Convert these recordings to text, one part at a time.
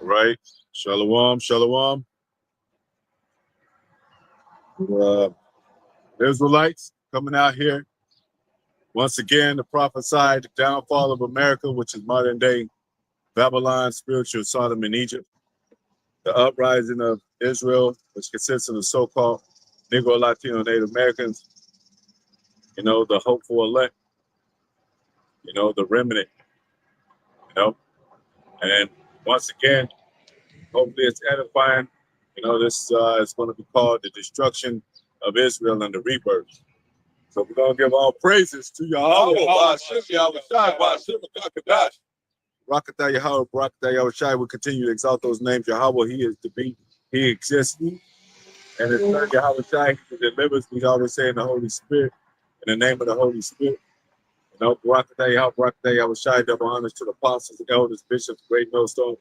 Right. Shalom, shalom. Israelites coming out here once again to prophesy the downfall of America, which is modern day Babylon, spiritual Sodom and Egypt, the uprising of Israel, which consists of the so-called Negro, Latino, Native Americans, the hopeful elect, the remnant, and once again, hopefully it's edifying. This is going to be called the destruction of Israel and the rebirth. So we're going to give all praises to Yahawah, Bahasham, Yahawashi, Bahasham, Qadash. Rawchaa, Yahawah, Barak, Yahawashi. We continue to exalt those names. Yahawah, he is to be. He exists. And it's not Yahawashi, he delivers. We always say in the Holy Spirit, in the name of the Holy Spirit. Barak, Yahawah, Barak, Yahawashi, double honors to the apostles, the elders, bishops, great millstone.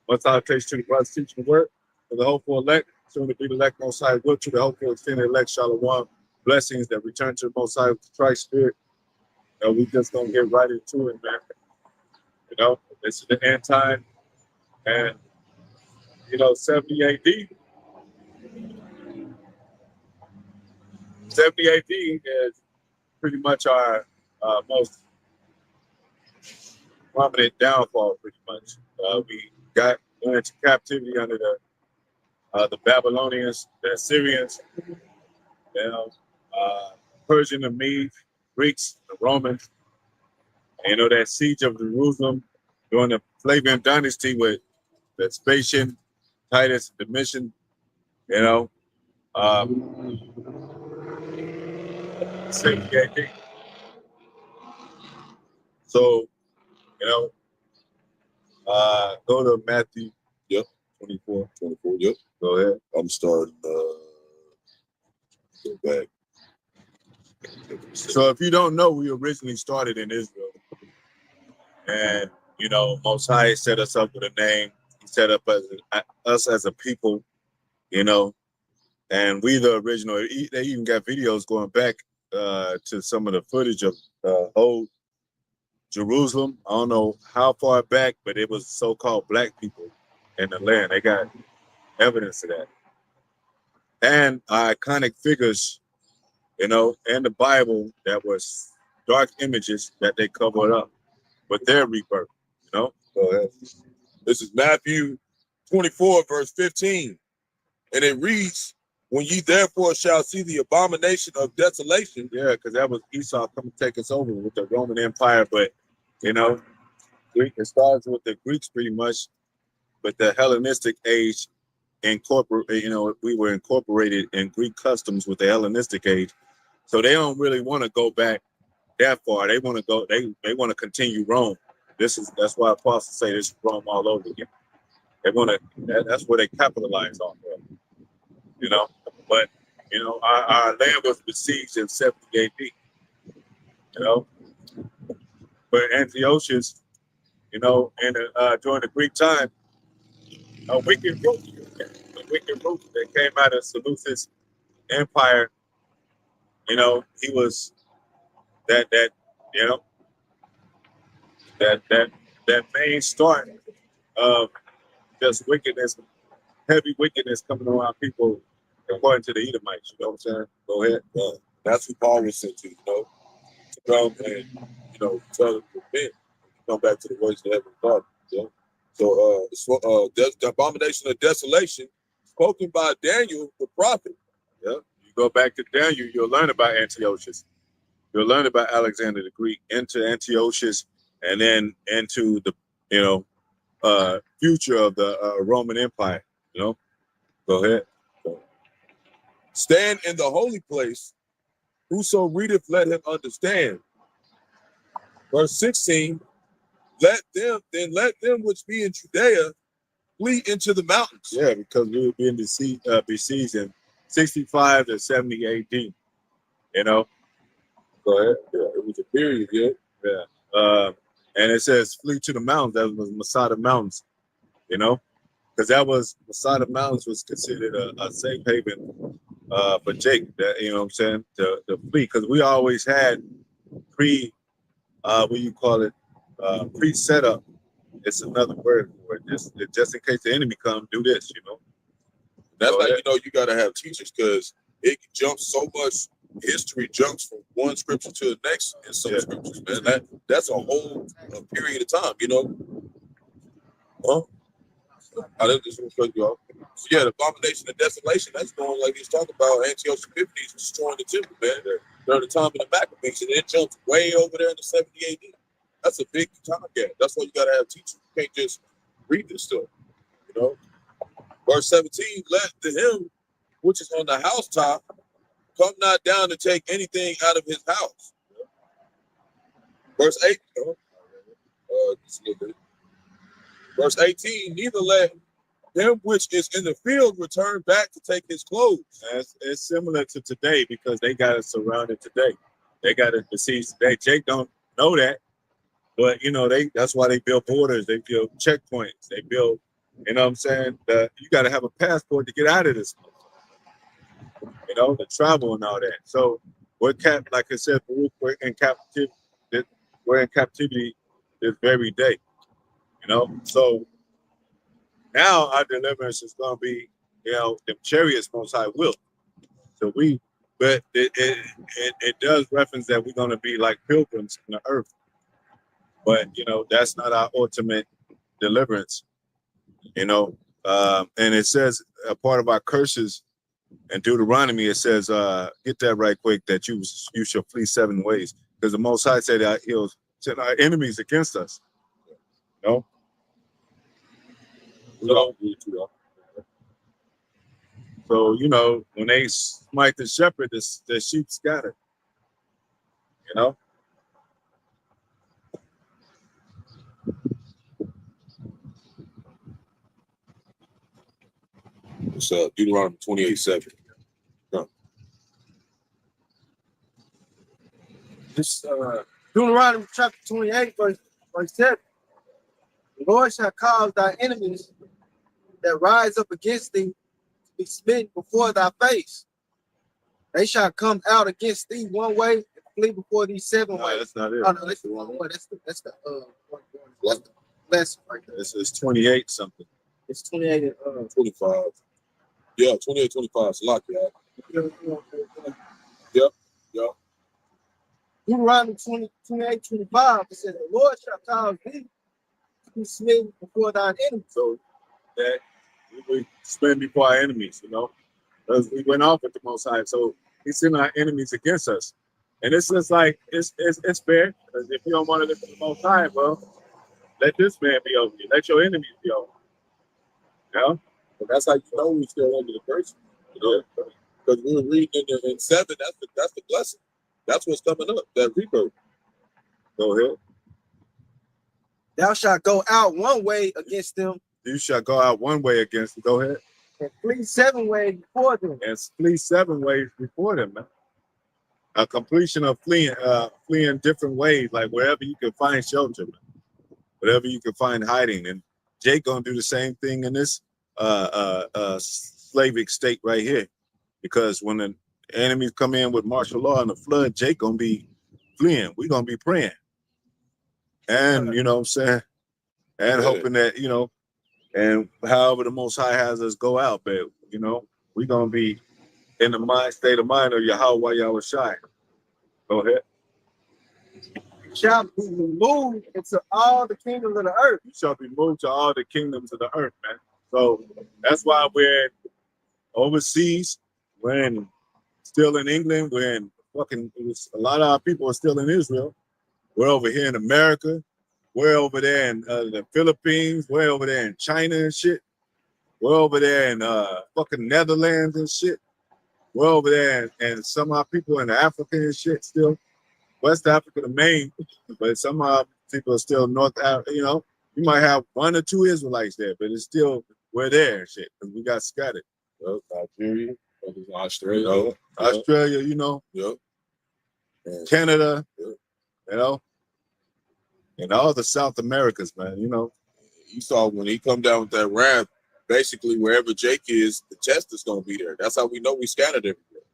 Much salutation to the brothers teaching the word. For the hopeful elect, soon to be the elect most high, good to the hopeful extended elect, shalom. Blessings that return to the most high with the Christ spirit. We just gonna get right into it, man. This is the end time, and 70 AD. 70 AD is pretty much our most prominent downfall. Pretty much, we went into captivity under the Babylonians, the Assyrians, Persian, the Medes, Greeks, the Romans. And, that siege of Jerusalem during the Flavian dynasty with Vespasian, Titus, Domitian, 60 AD. So, go to Matthew. Yep. 24. Yep. Go ahead. I'm starting. Go back. So if you don't know, we originally started in Israel. And, Most High set us up with a name. He set up us as a people, and we the original. They even got videos going back to some of the footage of old Jerusalem. I don't know how far back, but it was so-called black people in the land. They got evidence of that. And iconic figures, in the Bible that was dark images that they covered up with their rebirth, Go ahead. This is Matthew 24, verse 15. And it reads, when ye therefore shall see the abomination of desolation. Yeah, because that was Esau coming to take us over with the Roman Empire. But, it starts with the Greeks pretty much. But the Hellenistic age we were incorporated in Greek customs with the Hellenistic age. So they don't really want to go back that far. They want to go, they want to continue Rome. That's why apostles say this is Rome all over again. That's where they capitalize on, But our land was besieged in 70 AD. But Antiochus, during the Greek time, a wicked root that came out of Seleucus Empire. He was that main start of just wickedness, heavy wickedness coming around people, according to the Edomites. You know what I'm saying? Go ahead. That's what Paul was sent to, to come and tell them to repent, come back to the ways of heaven God. So the abomination of desolation spoken by Daniel the prophet. Yeah. You go back to Daniel, you'll learn about Antiochus. You'll learn about Alexander the Greek, into Antiochus, and then into the future of the Roman Empire. Go ahead. Stand in the holy place. Whoso readeth, let him understand. Verse 16. Let them which be in Judea flee into the mountains. Yeah, because we were being besieged in 65 to 70 AD. Go ahead. Yeah, it was a period, Yeah. And it says flee to the mountains. That was Masada Mountains, because that was Masada Mountains was considered a safe haven for Jacob. That, what I'm saying, to flee, because we always had pre-setup it's another word for it. Just in case the enemy come, do this, you know. That's how you know you got to have teachers, because it jumps so much. History jumps from one scripture to the next in some scriptures, man. That's a whole period of time, you know. Huh? I didn't just cut you off. So yeah, the abomination of desolation, that's going like he's talking about. Antiochus Epiphanes destroying the temple, man. During the time of the Maccabees, and it jumps way over there in the 70 AD. That's a big time gap. That's why you got to have teachers. You can't just read this stuff, you know. Verse 17, let the him which is on the housetop come not down to take anything out of his house. Verse 8, verse 18, neither let him which is in the field return back to take his clothes. It's similar to today, because they got us surrounded today. They got us besieged today. Jake don't know that, but you know, that's why they build borders, they build checkpoints, they build, you know what I'm saying? You got to have a passport to get out of this, you know, to travel and all that. So we're like I said, we're in captivity. We're in captivity this very day, you know. So now our deliverance is going to be, you know, the chariots Most High will. So but it does reference that we're going to be like pilgrims on the earth. But, you know, that's not our ultimate deliverance, you know. And it says a part of our curses in Deuteronomy, it says, get that right quick, that you shall flee 7 ways. Because the Most High said that he'll send our enemies against us, you know. So, you know, when they smite the shepherd, the sheep scatter, you know. It's Deuteronomy 28:7. This Deuteronomy chapter 28, verse 7. The Lord shall cause thy enemies that rise up against thee to be smitten before thy face. They shall come out against thee 1 way and flee before thee 7 ways. That's not it. Oh no, that's the wrong way. That's the lesson right there. It's 28 something. It's 28 and 25. Yeah, 28, 25. It's a lot, yeah. Yep. Deuteronomy 28, 25. It says, the Lord shall cause thee to be smitten before thine enemies. So that we spend before our enemies, you know, because we went off with the Most High. So He's sending our enemies against us. And it's just like, it's fair. Because if you don't want to live with the Most High, well, let this man be over you. Let your enemies be over you. You know? But that's how you know we're still under the curse. You know? Because we were reading in 7, that's the blessing. That's what's coming up, that rebirth. Go ahead. Thou shalt go out 1 way against them. You shall go out 1 way against them. Go ahead. And flee 7 ways before them. And flee 7 ways before them, man. A completion of fleeing different ways, like wherever you can find shelter, man. Wherever you can find hiding. And Jake gonna do the same thing in this Slavic state right here. Because when the enemies come in with martial law and the flood, Jake gonna be fleeing. We're gonna be praying. And you know what I'm saying? And hoping that, you know, and however the Most High has us go out, but you know, we're gonna be in the state of mind of Yahawah Yahawashi. Go ahead. You shall be removed into all the kingdoms of the earth. You shall be moved to all the kingdoms of the earth, man. So that's why we're overseas, when still in England, when a lot of our people are still in Israel. We're over here in America. We're over there in the Philippines. We're over there in China and shit. We're over there in fucking Netherlands and shit. We're over there and some of our people in Africa and shit still. West Africa, the main, but some of our people are still North Africa, you know. You might have 1 or 2 Israelites there, but it's still, we're there and shit, because we got scattered. Nigeria, Australia. Australia, you know. Yep. Canada, you know. And all the South Americas, man, you know. You saw when he come down with that ramp, basically wherever Jake is, the chest is gonna be there. That's how we know we scattered everywhere.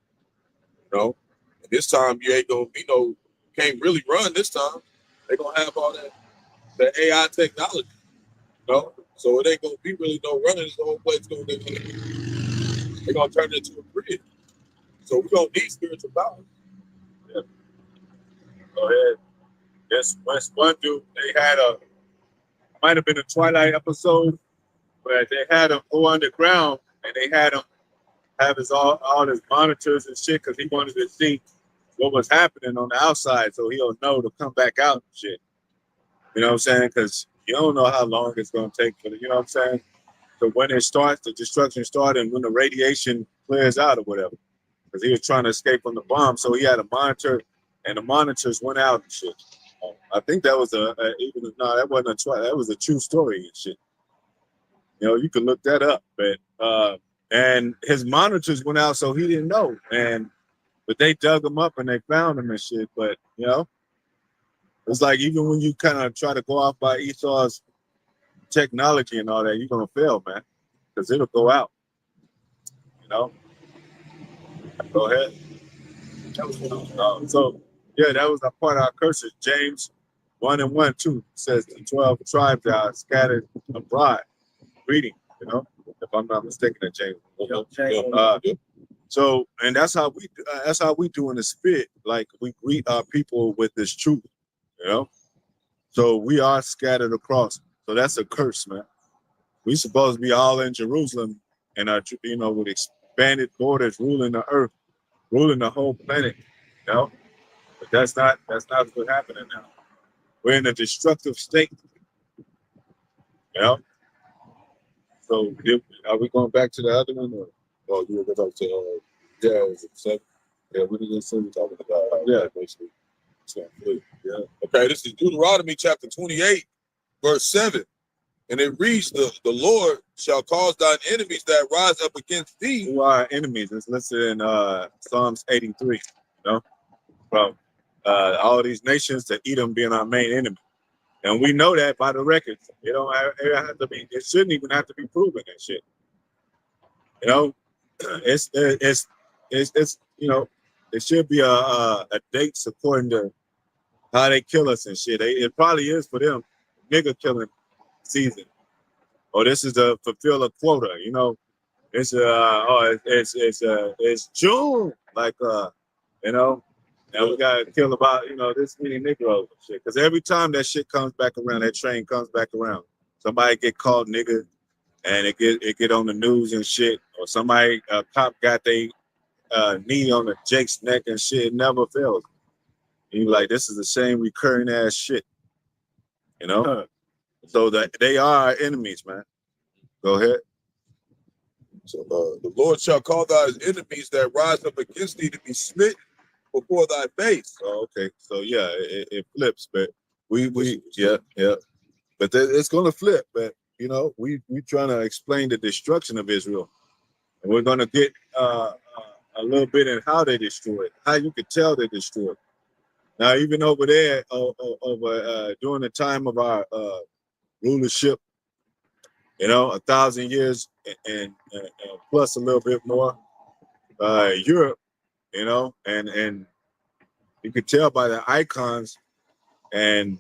You know? And this time you ain't gonna be can't really run this time. They're gonna have all that AI technology. No, so it ain't gonna be really no running. This whole place they're gonna turn it into a grid. So we gonna need spiritual power. Yeah. Go ahead. This one dude, they had might have been a Twilight episode where they had him go underground and they had him have all his monitors and shit because he wanted to see what was happening on the outside so he'll know to come back out and shit. You know what I'm saying? Because you don't know how long it's going to take for the, you know what I'm saying? So when it starts, the destruction started and when the radiation clears out or whatever. Because he was trying to escape from the bomb. So he had a monitor and the monitors went out and shit. I think that was that wasn't a Twilight. That was a true story and shit. You know, you could look that up. But and his monitors went out, so he didn't know. But they dug him up and they found him and shit. But you know, it's like even when you kind of try to go off by Esau's technology and all that, you're gonna fail, man, because it'll go out. You know. Go ahead. So yeah, that was a part of our curses. James 1:1-2 says the 12 tribes are scattered abroad. Reading, you know, if I'm not mistaken, that James. So, and that's how we do in the spirit. Like we greet our people with this truth, you know. So we are scattered across. So that's a curse, man. We supposed to be all in Jerusalem and you know, with expanded borders, ruling the earth, ruling the whole planet, you know. But that's not what's happening now. We're in a destructive state, you know. So are we going back to the other one? Or? Oh, you were going to yeah, we didn't say we're talking about basically. Yeah. Okay, this is Deuteronomy chapter 28, verse 7. And it reads, the Lord shall cause thine enemies that rise up against thee. Who are our enemies? It's listed in Psalms 83, you know, from all these nations to Edom being our main enemy. And we know that by the records. It shouldn't even have to be proven and shit. You know, it's you know, it should be a dates according to how they kill us and shit. It probably is for them nigga killing season. Or this is to fulfill a quota, you know. It's June, like you know, and we gotta kill about, you know, this many Negroes and shit. Because every time that shit comes back around, that train comes back around, somebody get called nigga, and it get on the news and shit, or somebody a cop got their knee on the Jake's neck and shit. It never fails. And you like, this is the same recurring ass shit, you know. So that they are our enemies, man. Go ahead. So the Lord shall call thy enemies that rise up against thee to be smitten before thy face. Oh, okay. So yeah, it flips, but we yeah. But it's gonna flip. But you know, we trying to explain the destruction of Israel, and we're gonna get a little bit in how they destroy it, how you could tell they destroy it. Now, even over there, during the time of our rulership, you know, 1,000 years and plus a little bit more, Europe, you know, and you could tell by the icons, and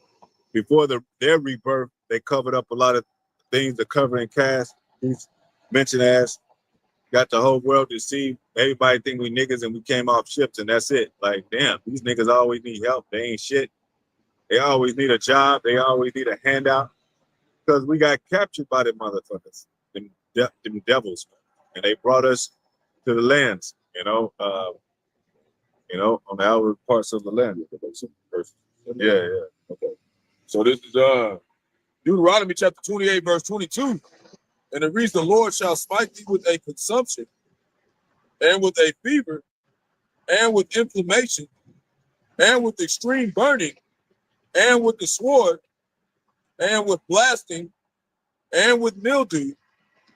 before their rebirth, they covered up a lot of things, the covering cast, these mentioned as, got the whole world to see. Everybody think we niggas and we came off ships and that's it. Like, damn, these niggas always need help. They ain't shit. They always need a job. They always need a handout. Because we got captured by the motherfuckers, them devils, and they brought us to the lands, you know, on the outer parts of the land. Yeah. Okay. So this is Deuteronomy chapter 28, verse 22. And it reads, the Lord shall smite thee with a consumption, and with a fever, and with inflammation, and with extreme burning, and with the sword, and with blasting, and with mildew,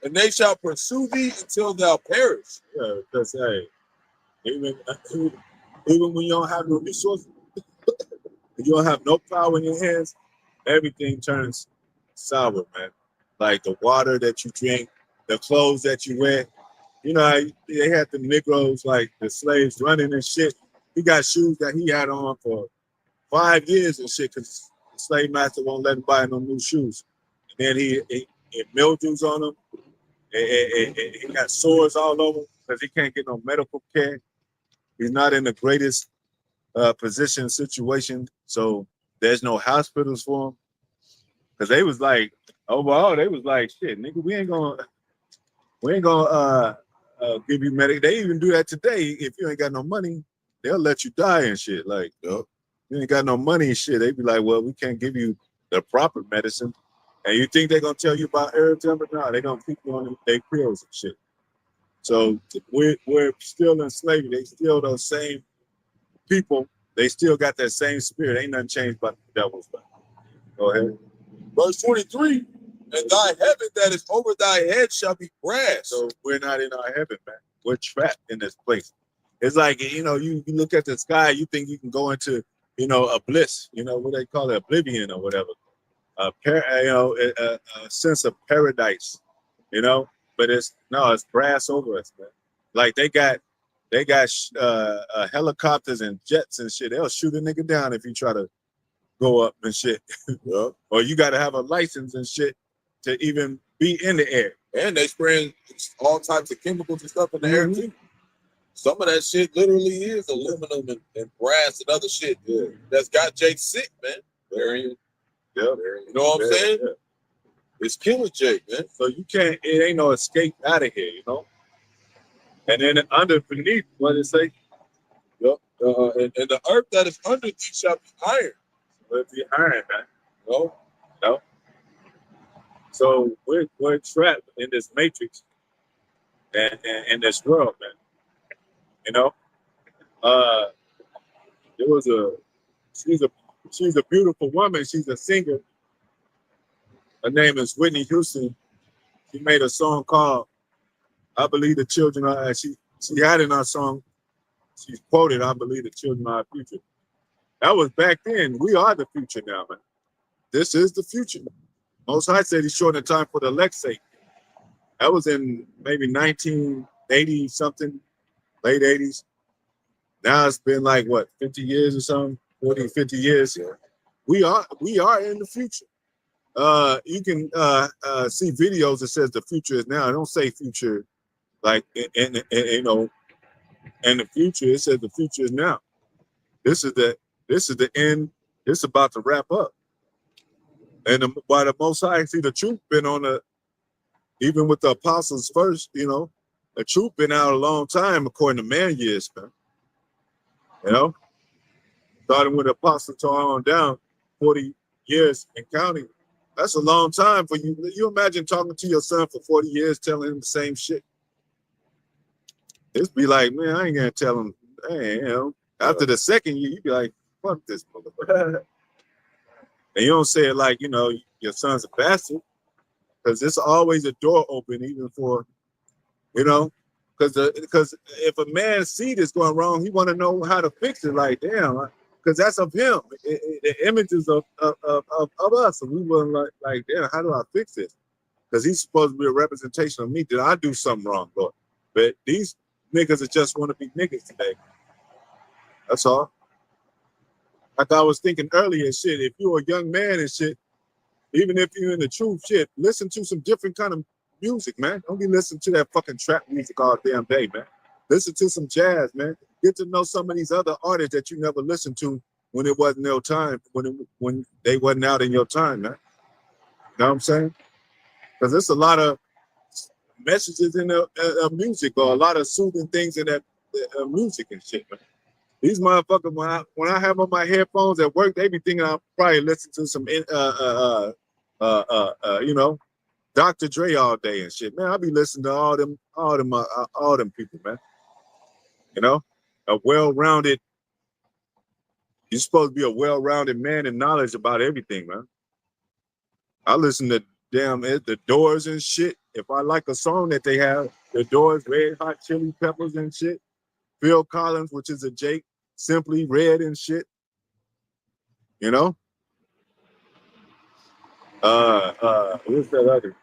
and they shall pursue thee until thou perish. Yeah, because hey, even when you don't have no resources, you don't have no power in your hands, everything turns sour, man. Like the water that you drink, the clothes that you wear. You know, they had the Negroes, like the slaves running and shit. He got shoes that he had on for 5 years and shit because the slave master won't let him buy no new shoes. And then it mildews on him. He got sores all over because he can't get no medical care. He's not in the greatest position situation, so there's no hospitals for him. Because they was like, overall, they was like, shit, nigga, we ain't gonna give you medic. They even do that today. If you ain't got no money, they'll let you die and shit. Like, you ain't got no money and shit. They be like, well, we can't give you the proper medicine. And you think they're gonna tell you about herbs? But no, they gonna keep you on their pills and shit. So we're still in slavery. They still those same people. They still got that same spirit. Ain't nothing changed but the devil's. Go ahead. Verse 23, and thy heaven that is over thy head shall be brass. So we're not in our heaven, man. We're trapped in this place. It's like, you know, you look at the sky, you think you can go into, you know, a bliss, you know, what they call it, oblivion or whatever. A sense of paradise, you know, but it's brass over us, man. Like they got helicopters and jets and shit. They'll shoot a nigga down if you try to go up and shit. Or you got to have a license and shit to even be in the air. And they spraying all types of chemicals and stuff in the air too. Some of that shit literally is aluminum and brass and other shit that's got Jake sick, man. You know what I'm saying? Yeah. It's killing Jake, man. So it ain't no escape out of here, you know? And then underneath, what it say? And the earth that is under thee shall be iron. It'll be iron, man. No. So we're trapped in this matrix and in this world, man. You know? She's a beautiful woman. She's a singer. Her name is Whitney Houston. She made a song called I Believe the Children Are, she had in her song, she's quoted, I believe the children are our future. That was back then. We are the future now, man. This is the future. Most High said he's shortening time for the elect's sake. That was in maybe 1980 something, late 80s. Now it's been like what, 50 years or something, 40, 50 years. We are in the future. You can see videos that says the future is now. I don't say future like in the future. It says the future is now. This is the end. It's about to wrap up. And by the Most High, see the truth been on even with the apostles first, you know, the truth been out a long time according to man years, man. You know, starting with the apostle on down, 40 years and counting. That's a long time for you. You imagine talking to your son for 40 years, telling him the same shit. It's be like, man, I ain't gonna tell him. Hey, you know, after the second year, you be like, fuck this motherfucker. And you don't say it like, you know, your son's a bastard, because there's always a door open, even for, you know, because if a man see this going wrong, he want to know how to fix it. Like, damn, because that's of him. The images of us, and we were like, damn, how do I fix this? Because he's supposed to be a representation of me. Did I do something wrong, Lord? But these niggas that just want to be niggas today. That's all. Like I was thinking earlier, shit, if you're a young man and shit, even if you're in the truth, shit, listen to some different kind of music, man. Don't be listening to that fucking trap music all damn day, man. Listen to some jazz, man. Get to know some of these other artists that you never listened to when it wasn't their time, when they wasn't out in your time, man. You know what I'm saying? Because there's a lot of messages in the music, or a lot of soothing things in that music and shit, man. These motherfuckers, when I have on my headphones at work, they be thinking I'll probably listen to some, you know, Dr. Dre all day and shit, man. I'll be listening to all them people, man. You know, a well-rounded. You're supposed to be a well-rounded man and knowledge about everything, man. I listen to the Doors and shit. If I like a song that they have, the Doors, Red Hot Chili Peppers and shit. Phil Collins, which is a Jake, Simply Red and shit. You know? What's that other?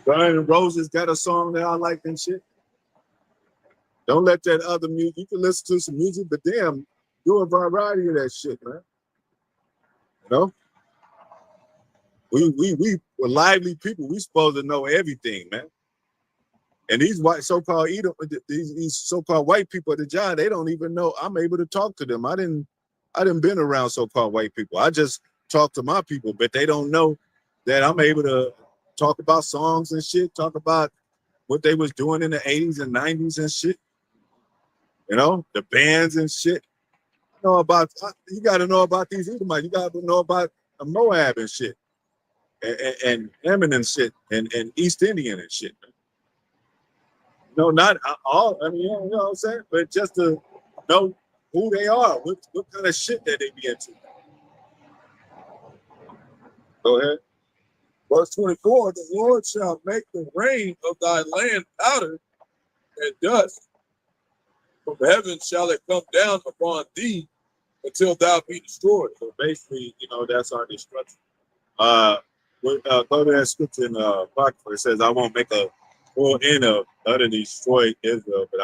Guns N' Roses got a song that I like and shit. Don't let that other music, you can listen to some music, but damn, do a variety of that shit, man. You know? We were lively people. We supposed to know everything, man. And these white so-called these so-called white people at the job, they don't even know I'm able to talk to them. I didn't been around so-called white people. I just talk to my people, but they don't know that I'm able to talk about songs and shit, talk about what they was doing in the 80s and 90s and shit. You know, the bands and shit. You got to know about these Edomites. You got to know about Moab and shit, and Ammon and shit, and East Indian and shit. No, not all. I mean, you know what I'm saying? But just to know who they are, what kind of shit that they be into. Go ahead. Verse 24, the Lord shall make the rain of thy land powder and dust. From heaven shall it come down upon thee until thou be destroyed. So basically, you know, that's our destruction. Go to that scripture in Barak, where it says, I won't make a full end of utterly destroy Israel, but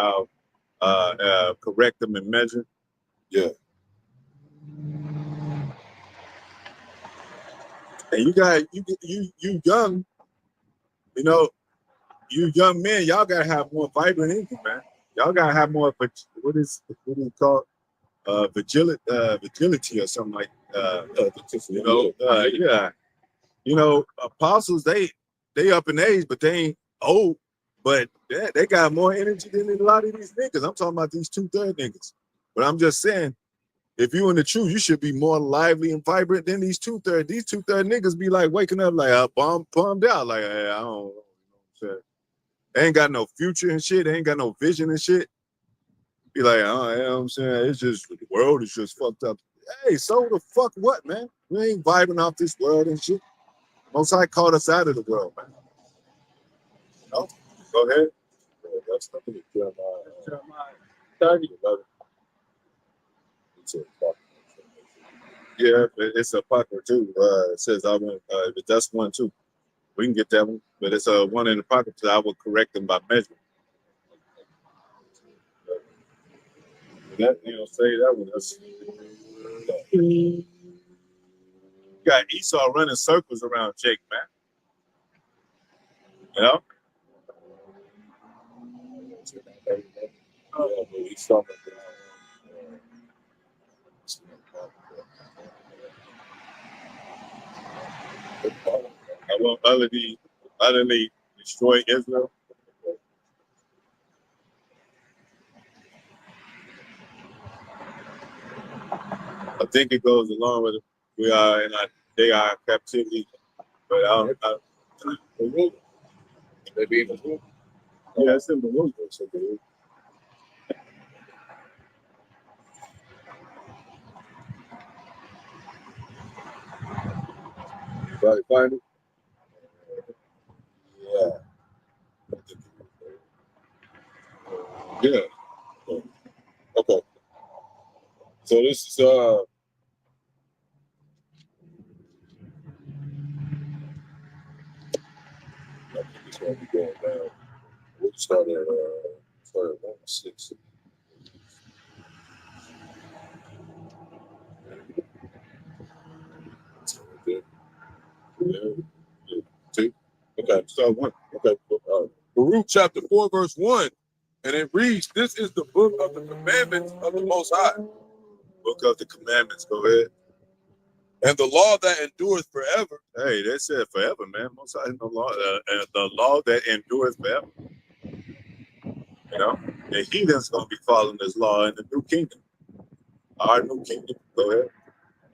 I'll correct them in measure. Yeah. And you young, you know, you young men, y'all gotta have more vibrant income, man. Y'all gotta have more, what is it called? Vigility or something like you know, yeah. You know, apostles, they up in age, but they ain't old. But they got more energy than a lot of these niggas. I'm talking about these 2/3 niggas. But I'm just saying, if you in the truth, you should be more lively and vibrant than these 2/3. These 2/3 niggas be like waking up like bummed out, like hey, I don't know what I'm saying. They ain't got no future and shit. They ain't got no vision and shit. Be like, oh, you know what I'm saying? It's just the world is just fucked up. Hey, so the fuck what, man? We ain't vibing off this world and shit. Most High called us out of the world, man. No? Go ahead. Yeah, that's nothing. Jeremiah 30. Yeah, it's a pocket too. It says I went. That's one too. We can get that one, but it's a one in the pocket. So I will correct them by measure. That say that one. You got Esau running circles around Jake, man. You know. Yeah, but Esau. I will utterly destroy Israel. I think it goes along with we are in they are in captivity, but I don't. Maybe even more. Yeah, it's in the movie. So Everybody find it? Yeah. Yeah. Okay. So this is I think it's gonna be going down. We'll start at 1:06. Two. Okay, so one. Okay. Baruch chapter 4, verse 1. And it reads, this is the book of the commandments of the Most High. Book of the commandments. Go ahead. And the law that endureth forever. Hey, they said forever, man. Most High no law, the law that endures forever. You know, the heathens gonna be following this law in the new kingdom. Our new kingdom. Go ahead.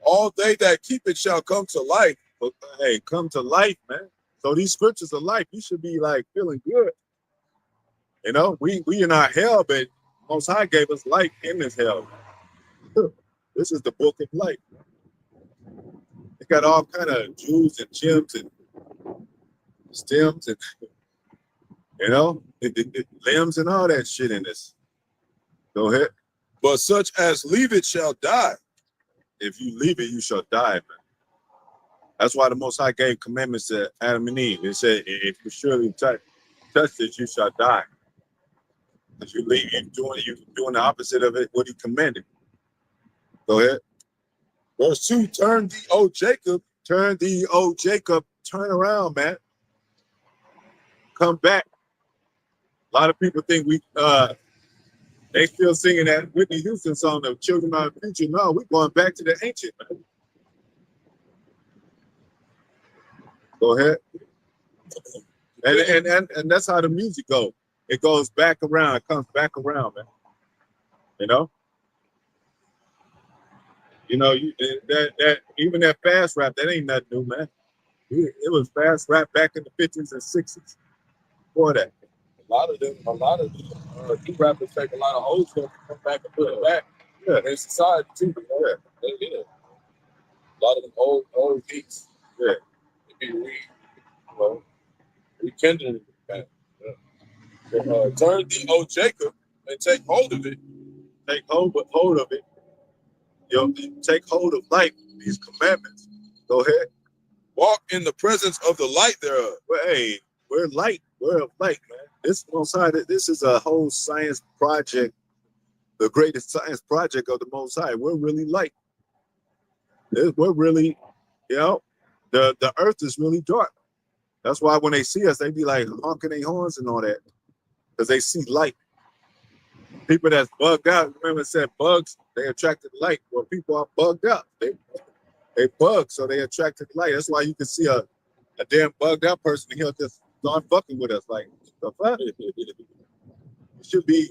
All they that keep it shall come to life. But, hey, come to life, man. So these scriptures are life. You should be like feeling good. You know, we in our hell, but Most High gave us life in this hell. This is the book of life. It got all kind of jewels and gems and stems and limbs and all that shit in this. Go ahead. But such as leave it shall die. If you leave it, you shall die, man. That's why the Most High gave commandments to Adam and Eve. It said, if you surely touch it, you shall die. If you leave, you doing the opposite of it, what he commanded. Go ahead. Verse 2, turn thee, O Jacob, Turn thee, O Jacob, turn around, man. Come back. A lot of people think they still singing that Whitney Houston song, the Children of the Future. No, we're going back to the ancient, man. Go ahead. And that's how the music goes. It goes back around. It comes back around, man. You know? You know, that even that fast rap, that ain't nothing new, man. It was fast rap back in the 50s and 60s. Before that. A lot of them new rappers take a lot of old stuff and come back and put it back. Yeah, in society too. Yeah. A lot of them old beats. Yeah. They be rekindling it back. Yeah. Turn thee, O Jacob, and take hold of it. Take hold of it. Take hold of life, these commandments. Go ahead. Walk in the presence of the light thereof. Well, hey, we're light. We're of light, man. This is a whole science project, the greatest science project of the Most High. We're really light. We're really, the earth is really dark. That's why when they see us, they be like honking their horns and all that, because they see light. People that's bugged out, remember it said bugs, they attracted light. Well, people are bugged out. They bug, so they attracted light. That's why you can see a damn bugged out person and he'll just start fucking with us. Like, the fuck? You should be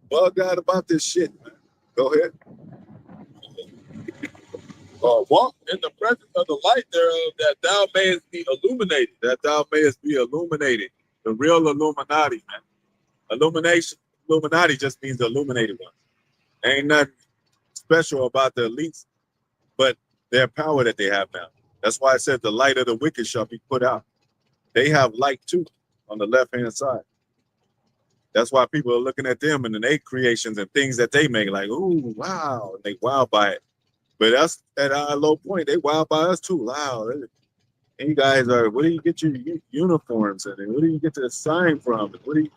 bugged out about this shit, man. Go ahead. Walk in the presence of the light thereof, that thou mayest be illuminated. That thou mayest be illuminated. The real Illuminati, man. Illuminati just means the illuminated ones. Ain't nothing special about the elites, but their power that they have now. That's why I said the light of the wicked shall be put out. They have light too on the left-hand side. That's why people are looking at them and their creations and things that they make, like, ooh, wow, and they wow by it. But that's at our low point. They wow by us too. Wow. And you guys are, where do you get your uniforms and where do you get the sign from? What do you,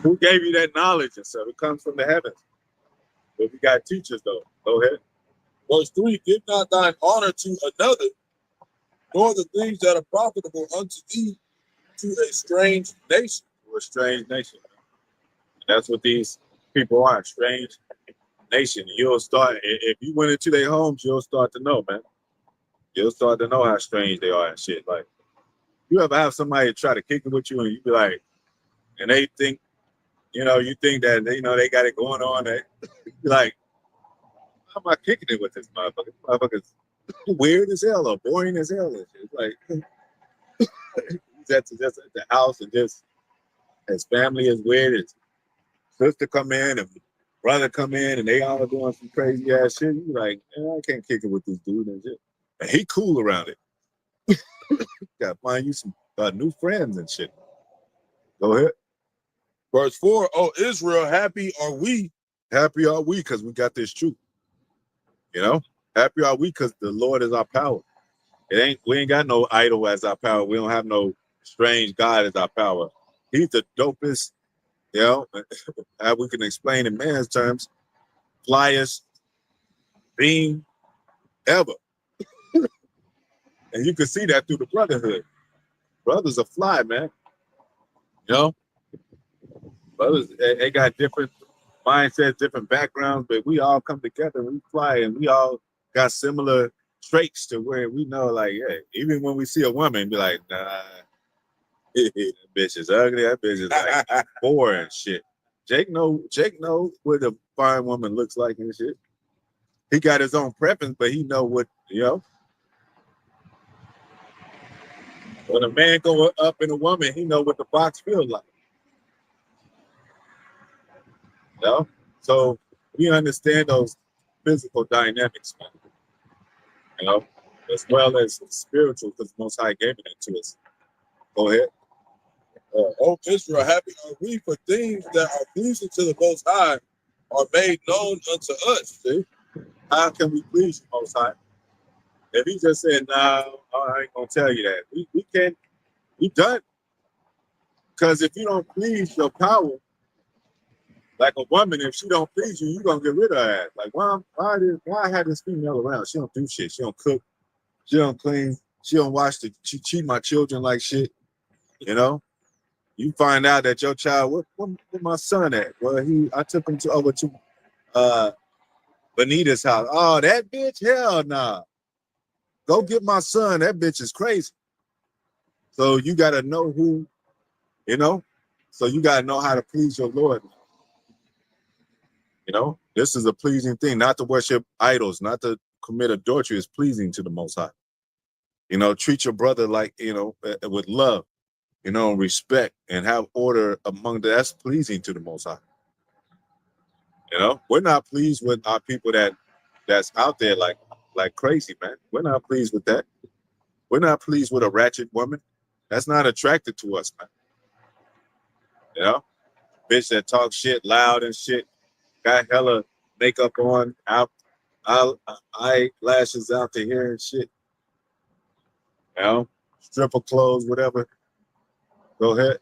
who gave you that knowledge and stuff? It comes from the heavens. But we got teachers though. Go ahead. Verse 3, give not thine honor to another, nor the things that are profitable unto thee to a strange nation. To a strange nation. And that's what these people are, strange nation. You'll start, if you went into their homes, you'll start to know, man. You'll start to know how strange they are and shit. Like, you ever have somebody try to kick it with you and you be like, and they think, you think that, they got it going on. They be like, how am I kicking it with this motherfucker? This motherfucker's weird as hell or boring as hell. It's like, he's just at the house and just, his family is weird. His sister come in and brother come in and they all doing some crazy ass shit. You like, I can't kick it with this dude and shit. And he cool around it. Gotta find you some new friends and shit. Go ahead. Verse 4, O Israel, happy are we. Happy are we because we got this truth. Happy are we because the Lord is our power. We ain't got no idol as our power. We don't have no strange God as our power. He's the dopest, how we can explain in man's terms, flyest being ever. And you can see that through the brotherhood. Brothers are fly, man. Brothers, they got different mindsets, different backgrounds, but we all come together and we fly and we all got similar traits to where we know, like, yeah, even when we see a woman, be like, nah, that bitch is ugly, that bitch is like boring and shit. Jake know what a fine woman looks like and shit. He got his own preference, but he know what, when a man go up in a woman, he know what the box feels like. So we understand those physical dynamics, man. As well as spiritual, because Most High gave it to us. Go ahead. O Israel, happy are we, for things that are pleasing to the Most High are made known unto us. See? How can we please the Most High? If he just said, no, I ain't gonna tell you that. We can't, we done. Because if you don't please your power, Like a woman, if she don't please you, you gonna get rid of her ass. Like why I had this female around? She don't do shit. She don't cook. She don't clean. She don't wash she treat my children like shit. You know? You find out that your child, where my son at? Well, I took him over to Benita's house. Oh, that bitch? Hell nah. Go get my son. That bitch is crazy. So you gotta know who, you know? So you gotta know how to please your Lord. You know, this is a pleasing thing, not to worship idols, not to commit adultery is pleasing to the Most High. You know, treat your brother like, you know, with love, you know, respect and have order among that's pleasing to the Most High. You know, we're not pleased with our people that's out there like crazy, man. We're not pleased with that. We're not pleased with a ratchet woman. That's not attracted to us, man. You know, bitch that talks shit loud and shit, got hella makeup on, eyelashes out to here and shit. You know, stripper clothes, whatever. Go ahead.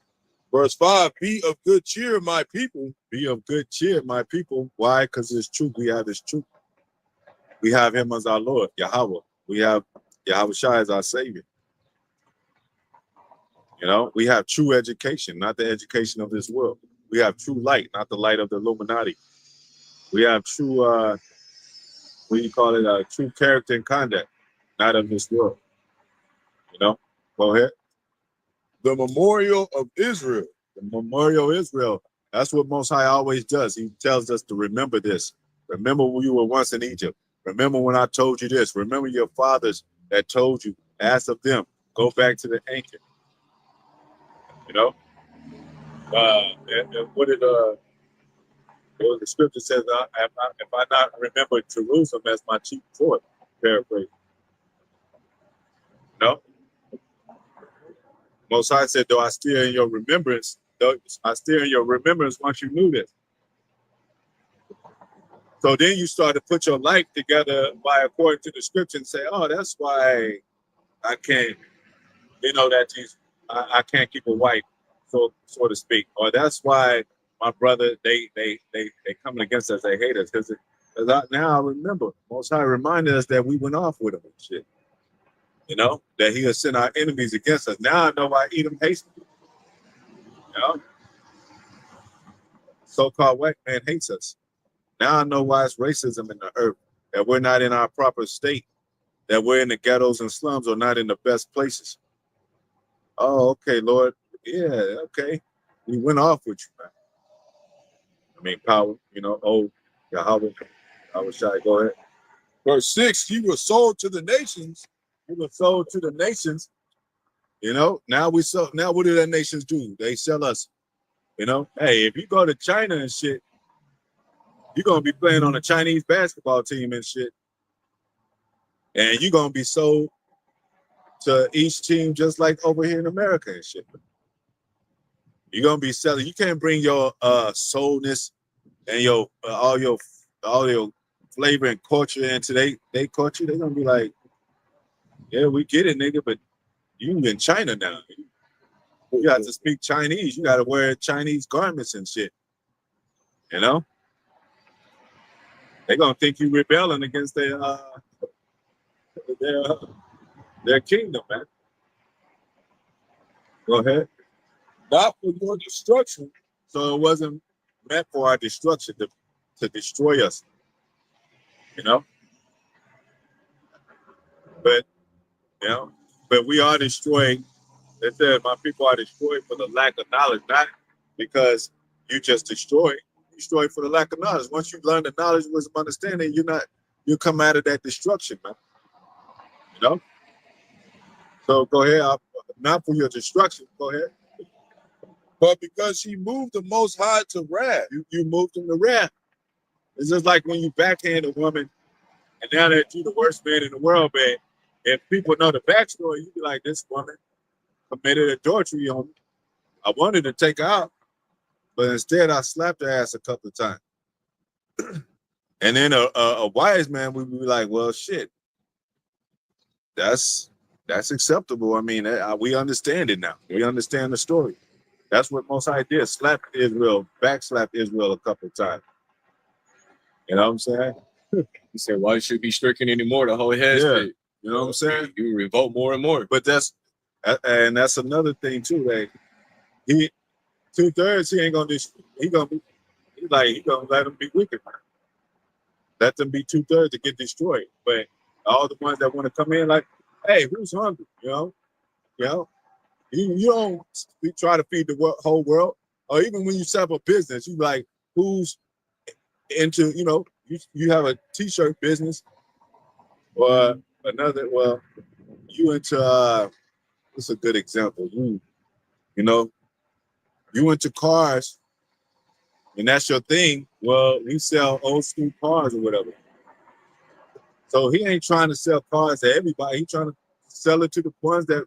Verse 5, be of good cheer, my people. Be of good cheer, my people. Why? Because it's truth. We have this truth. We have him as our Lord, Yahawah. We have Yahawashi as our Savior. You know, we have true education, not the education of this world. We have true light, not the light of the Illuminati. We have true, what do you call it? True character and conduct, not of this world. You know, go ahead. The memorial of Israel. The memorial of Israel. That's what Most High always does. He tells us to remember this. Remember when you were once in Egypt. Remember when I told you this. Remember your fathers that told you. Ask of them. Go back to the ancient. You know? And what did the scripture says, if I not remember Jerusalem as my chief port, paraphrase. No? Most High said, though I still in your remembrance, once you knew this. So then you start to put your life together according to the scripture and say, oh, that's why I can't, you know, I can't keep a wife, so to speak. Or that's why my brother, they coming against us, they hate us. Because now I remember, Most High reminded us that we went off with him and shit. You know, that he has sent our enemies against us. Now I know why Edom hates me. You know? So-called white man hates us. Now I know why it's racism in the earth, that we're not in our proper state, that we're in the ghettos and slums or not in the best places. Oh, okay, Lord. Yeah, okay. We went off with you, man. I mean, power, you know, Yahawah. I was shy. Go ahead. Verse 6, you were sold to the nations. We were sold to the nations. You know, now what do the nations do? They sell us. You know, hey, if you go to China and shit, you're going to be playing on a Chinese basketball team and shit. And you're going to be sold to each team just like over here in America and shit. You're going to be selling. You can't bring your soulness and your all your flavor and culture into they culture. They're going to be like, yeah, we get it, nigga, but you in China now. You got to speak Chinese. You got to wear Chinese garments and shit. You know? They're going to think you rebelling against their kingdom, man. Go ahead. Not for your destruction. So it wasn't meant for our destruction to destroy us. You know? But, you know, but we are destroyed. They said my people are destroyed for the lack of knowledge, not because you just destroy for the lack of knowledge. Once you learn the knowledge, wisdom, understanding, you come out of that destruction, man. You know? So go ahead, not for your destruction, go ahead. But because he moved the Most High to wrath. You moved him to wrath. It's just like when you backhand a woman, and now that you're the worst man in the world, man, if people know the backstory, you be like, this woman committed adultery on me. I wanted to take her out, but instead I slapped her ass a couple of times. And then a wise man would be like, well, shit, that's acceptable. I mean, we understand it now. We understand the story. That's what Most High did. Slapped Israel, backslapped Israel a couple of times. You know what I'm saying? He said, why should be stricken anymore? The whole head Yeah. split. You know what I'm saying? You revolt more and more. But that's another thing too. Like he 2/3, he ain't gonna do. He gonna let them be wicked. Let them be 2/3 to get destroyed. But all the ones that want to come in, like, hey, who's hungry? You don't try to feed the whole world. Or even when you set up a business, you like, who's into, you have a t-shirt business or another. Well, you into it's a good example. You into cars, and that's your thing. Well, you sell old school cars or whatever. So he ain't trying to sell cars to everybody. He trying to sell it to the ones that,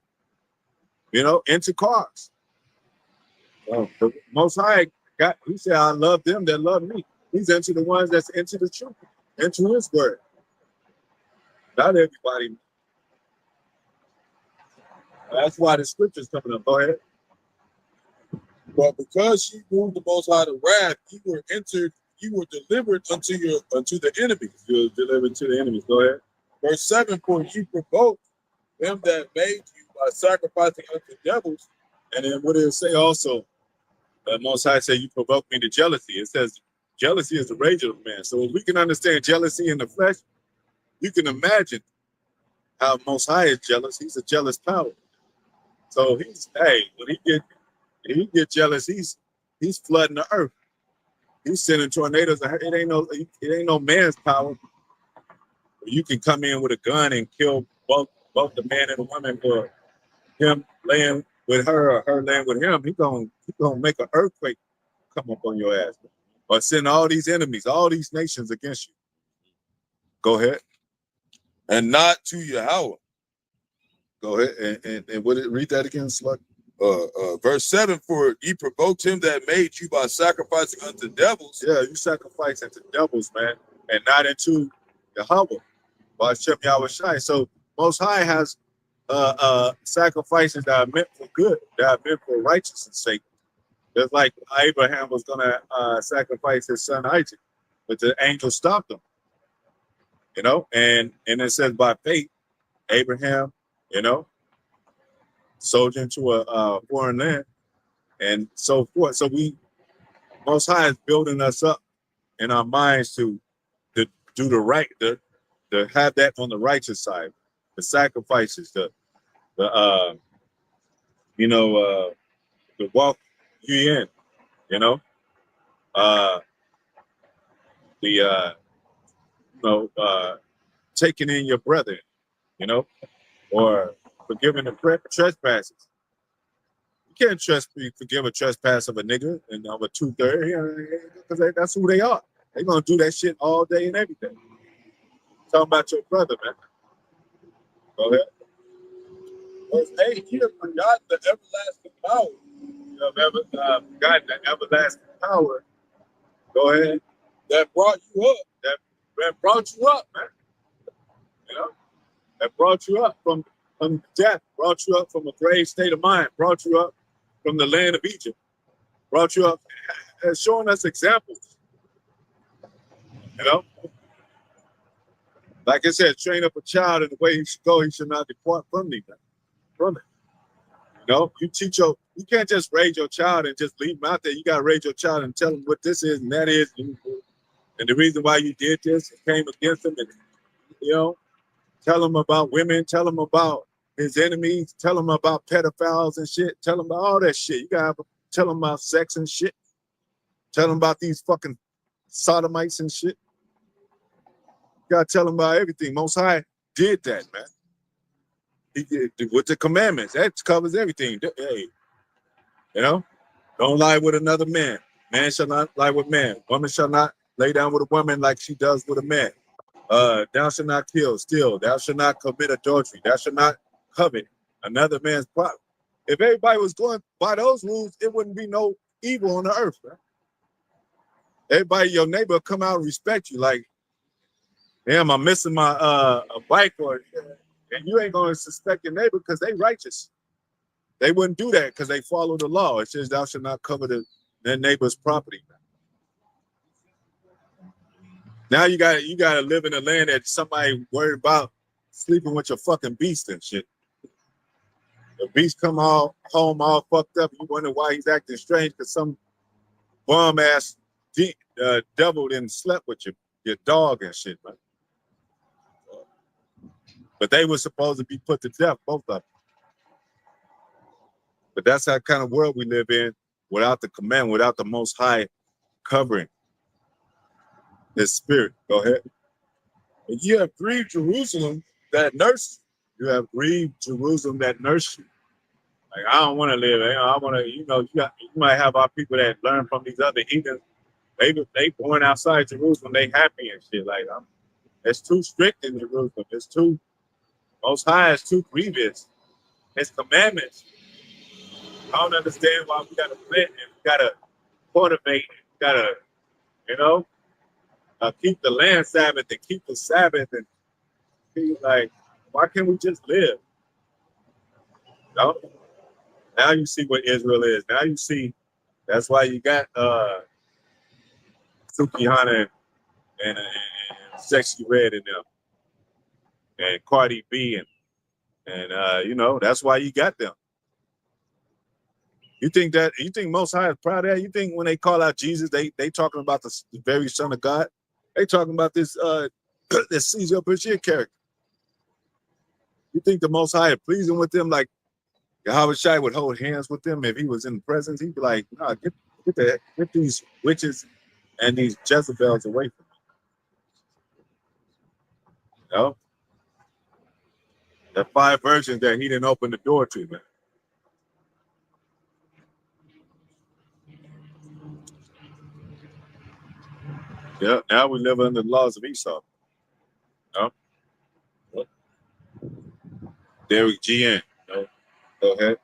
into cars. The Most High he said, I love them that love me. He's into the ones that's into the truth, into his word. Not everybody. That's why the scripture's coming up. Go ahead. But because you moved the Most High to wrath, you were delivered unto the enemies. You were delivered to the enemies. Go ahead. Verse 7, for you provoked them that made you by sacrificing unto devils. And then what did it say also? The Most High said, you provoke me to jealousy. It says jealousy is the rage of man. So if we can understand jealousy in the flesh, you can imagine how Most High is jealous. He's a jealous power. So when he get jealous, he's flooding the earth. He's sending tornadoes. It ain't no man's power. You can come in with a gun and kill both the man and the woman for him laying with her or her laying with him. He gonna make an earthquake come up on your ass, or send all these enemies, all these nations against you. Go ahead. And not to Yahawah. Go ahead and read that again, Slug. Verse 7, for ye provoked him that made you by sacrificing unto devils. Yeah, you sacrifice unto devils, man, and not into Yahawah. Bahasham Yahawashi. So Most High has sacrifices that are meant for good, that are meant for righteousness' sake. Just like Abraham was gonna sacrifice his son Isaac, but the angel stopped him. And it says by faith, Abraham, sojourned to a foreign land, and so forth. So Most High is building us up in our minds to do the right, to have that on the righteous side, the sacrifices, the walk you in, taking in your brother, or forgiving the trespasses. You can't forgive a trespass of a nigga and of a 2/3, because that's who they are. They're gonna do that shit all day and every day. Talking about your brother, man. Go ahead. Verse 8, you have forgotten the everlasting power. You have forgotten the everlasting power. Go ahead. That brought you up. That brought you up, man. That brought you up from death, brought you up from a grave state of mind, brought you up from the land of Egypt, brought you up, showing us examples. Like I said, train up a child in the way he should go, he should not depart from it. You can't just raise your child and just leave him out there. You gotta raise your child and tell him what this is and that is, and the reason why you did this, it came against him, and tell him about women, tell him about his enemies, tell him about pedophiles and shit, tell him about all that shit. You gotta tell him about sex and shit. Tell him about these fucking sodomites and shit. You gotta tell him about everything. Most High did that, man. He did with the commandments. That covers everything. Hey, don't lie with another man. Man shall not lie with man. Woman shall not lay down with a woman like she does with a man. Thou shalt not kill, steal. Thou shalt not commit adultery. Thou shalt not covet another man's property. If everybody was going by those rules, it wouldn't be no evil on the earth, man. Everybody, your neighbor, come out and respect you. Like, damn, I'm missing my a bike, and you ain't gonna suspect your neighbor because they righteous. They wouldn't do that because they follow the law. It says thou shalt not covet their neighbor's property. Now you gotta live in a land that somebody worried about sleeping with your fucking beast and shit. The beast come home all fucked up. You wonder why he's acting strange because some bum ass devil didn't slept with your dog and shit, man. But they were supposed to be put to death, both of them. But that's that kind of world we live in, without the command, without the Most High covering His spirit. Go ahead. And you have grieved Jerusalem that nursed. You have grieved Jerusalem that nursed you. Like, I don't want to live. I want to. You might have our people that learn from these other heathens. They born outside Jerusalem. They happy and shit. Like, it's too strict in Jerusalem. It's too Most High is too grievous. His commandments. I don't understand why we gotta plant and we gotta cultivate and we gotta, keep the land Sabbath and keep the Sabbath and be like, why can't we just live? Now you see what Israel is. Now you see that's why you got Sukihana and Sexy Red in them and Cardi B and that's why you got them. You think Most High is proud of that? You think when they call out Jesus, they talking about the very Son of God? They talking about this this Caesar Bashir character. You think the Most High is pleasing with them? Like Yahawashi would hold hands with them if he was in the presence. He'd be like, "Nah, get these witches and these Jezebels away from me." The 5 virgins that he didn't open the door to, man. Yeah, now we live under the laws of Esau. Derek GN. Go ahead.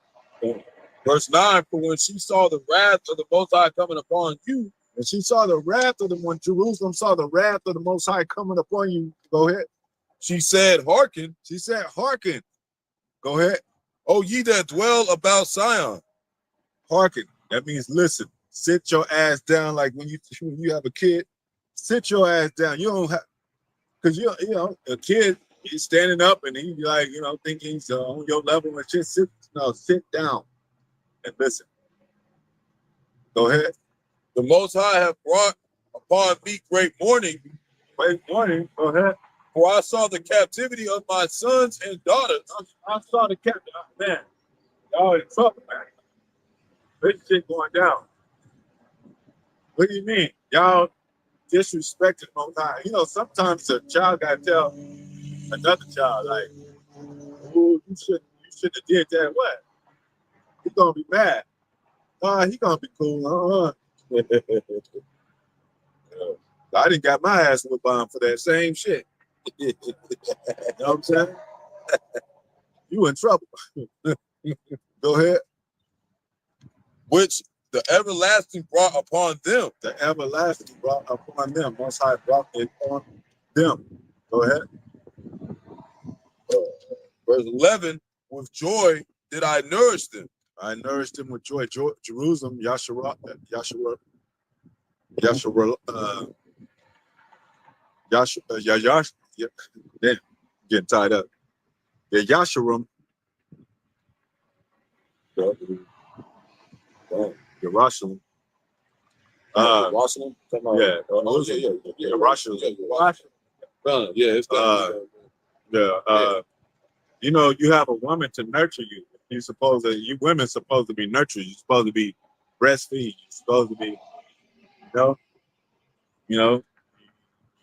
Verse 9, for when she saw the wrath of the Most High coming upon you, and she saw the wrath of when Jerusalem saw the wrath of the Most High coming upon you. Go ahead. She said, hearken. She said, hearken. Go ahead. O ye that dwell about Sion. Hearken. That means listen. Sit your ass down like when you have a kid. Sit your ass down. You don't have, because a kid, he's standing up and he like, thinking he's on your level and shit. Sit down and listen. Go ahead. The Most High have brought upon me great mourning. Great mourning. Go ahead. For I saw the captivity of my sons and daughters. I saw the captivity. Man, y'all in trouble, man. This shit going down. What do you mean? Y'all disrespected Most High. Sometimes a child gotta tell another child, like, "Ooh, you shouldn't have did that." What? He gonna be mad. He gonna be cool. I didn't got my ass whipped on for that same shit. You know what I'm saying? You in trouble. Go ahead. Which the everlasting brought upon them. The everlasting brought upon them. Most High brought it on them. Go ahead. Verse 11, with joy did I nourish them. I nourished them with joy. Jerusalem, Yahawah, damn, getting tied up. Yeah, Yahawah, Jerusalem. Jerusalem? Yeah. Jerusalem. Yeah, it's you have a woman to nurture you. You women supposed to be nurtured. You're supposed to be breastfeed. You're supposed to be, you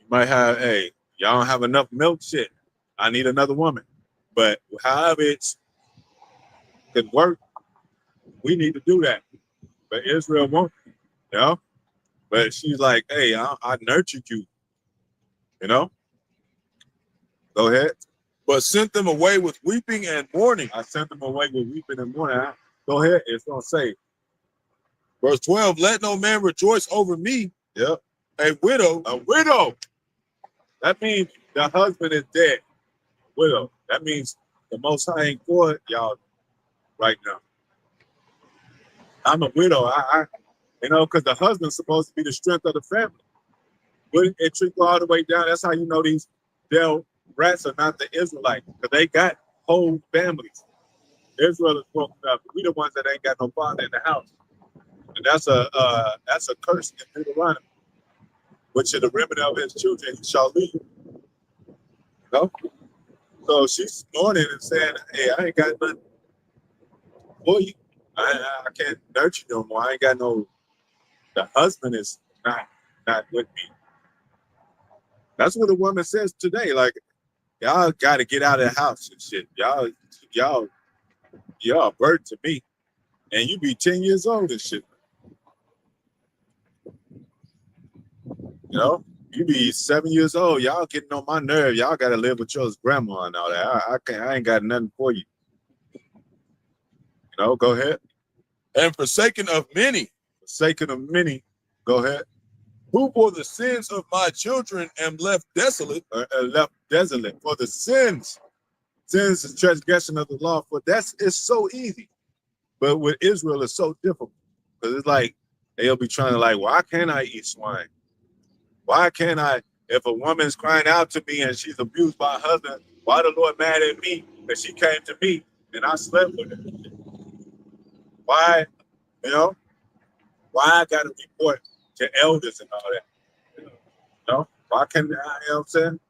might have, hey, y'all don't have enough milk. Shit, I need another woman. But however it's could work, we need to do that. But Israel won't, But she's like, hey, I nurtured you, Go ahead. But sent them away with weeping and mourning. I sent them away with weeping and mourning. Go ahead. It's going to say. Verse 12, let no man rejoice over me. Yep. A widow. A widow. That means the husband is dead. Widow. That means the Most High ain't for y'all right now. I'm a widow. Because the husband's supposed to be the strength of the family. But it trickle all the way down. That's how you know these Del rats are not the Israelites, because they got whole families. Israel is broken up. We the ones that ain't got no father in the house, and that's a curse in Deuteronomy. Which is the remnant of his children he shall leave. So she's snorting and saying, "Hey, I ain't got nothing for you. I can't nurture you no more. I ain't got no. The husband is not with me." That's what a woman says today. Like, y'all got to get out of the house and shit. Y'all a burden to me, and you be 10 years old and shit. You be 7 years old. Y'all getting on my nerve. Y'all got to live with your grandma and all that. I ain't got nothing for you. Go ahead. And forsaken of many. Forsaken of many. Go ahead. Who for the sins of my children am left desolate. Left desolate. For the sins. Sins is transgression of the law. It's so easy. But with Israel, it's so difficult. Because it's like, they'll be trying to like, why can't I eat swine? Why can't I, if a woman's crying out to me and she's abused by her husband, why the Lord mad at me that she came to me and I slept with her? Why, why I got to report to elders and all that? Why can't I, you know what I'm saying?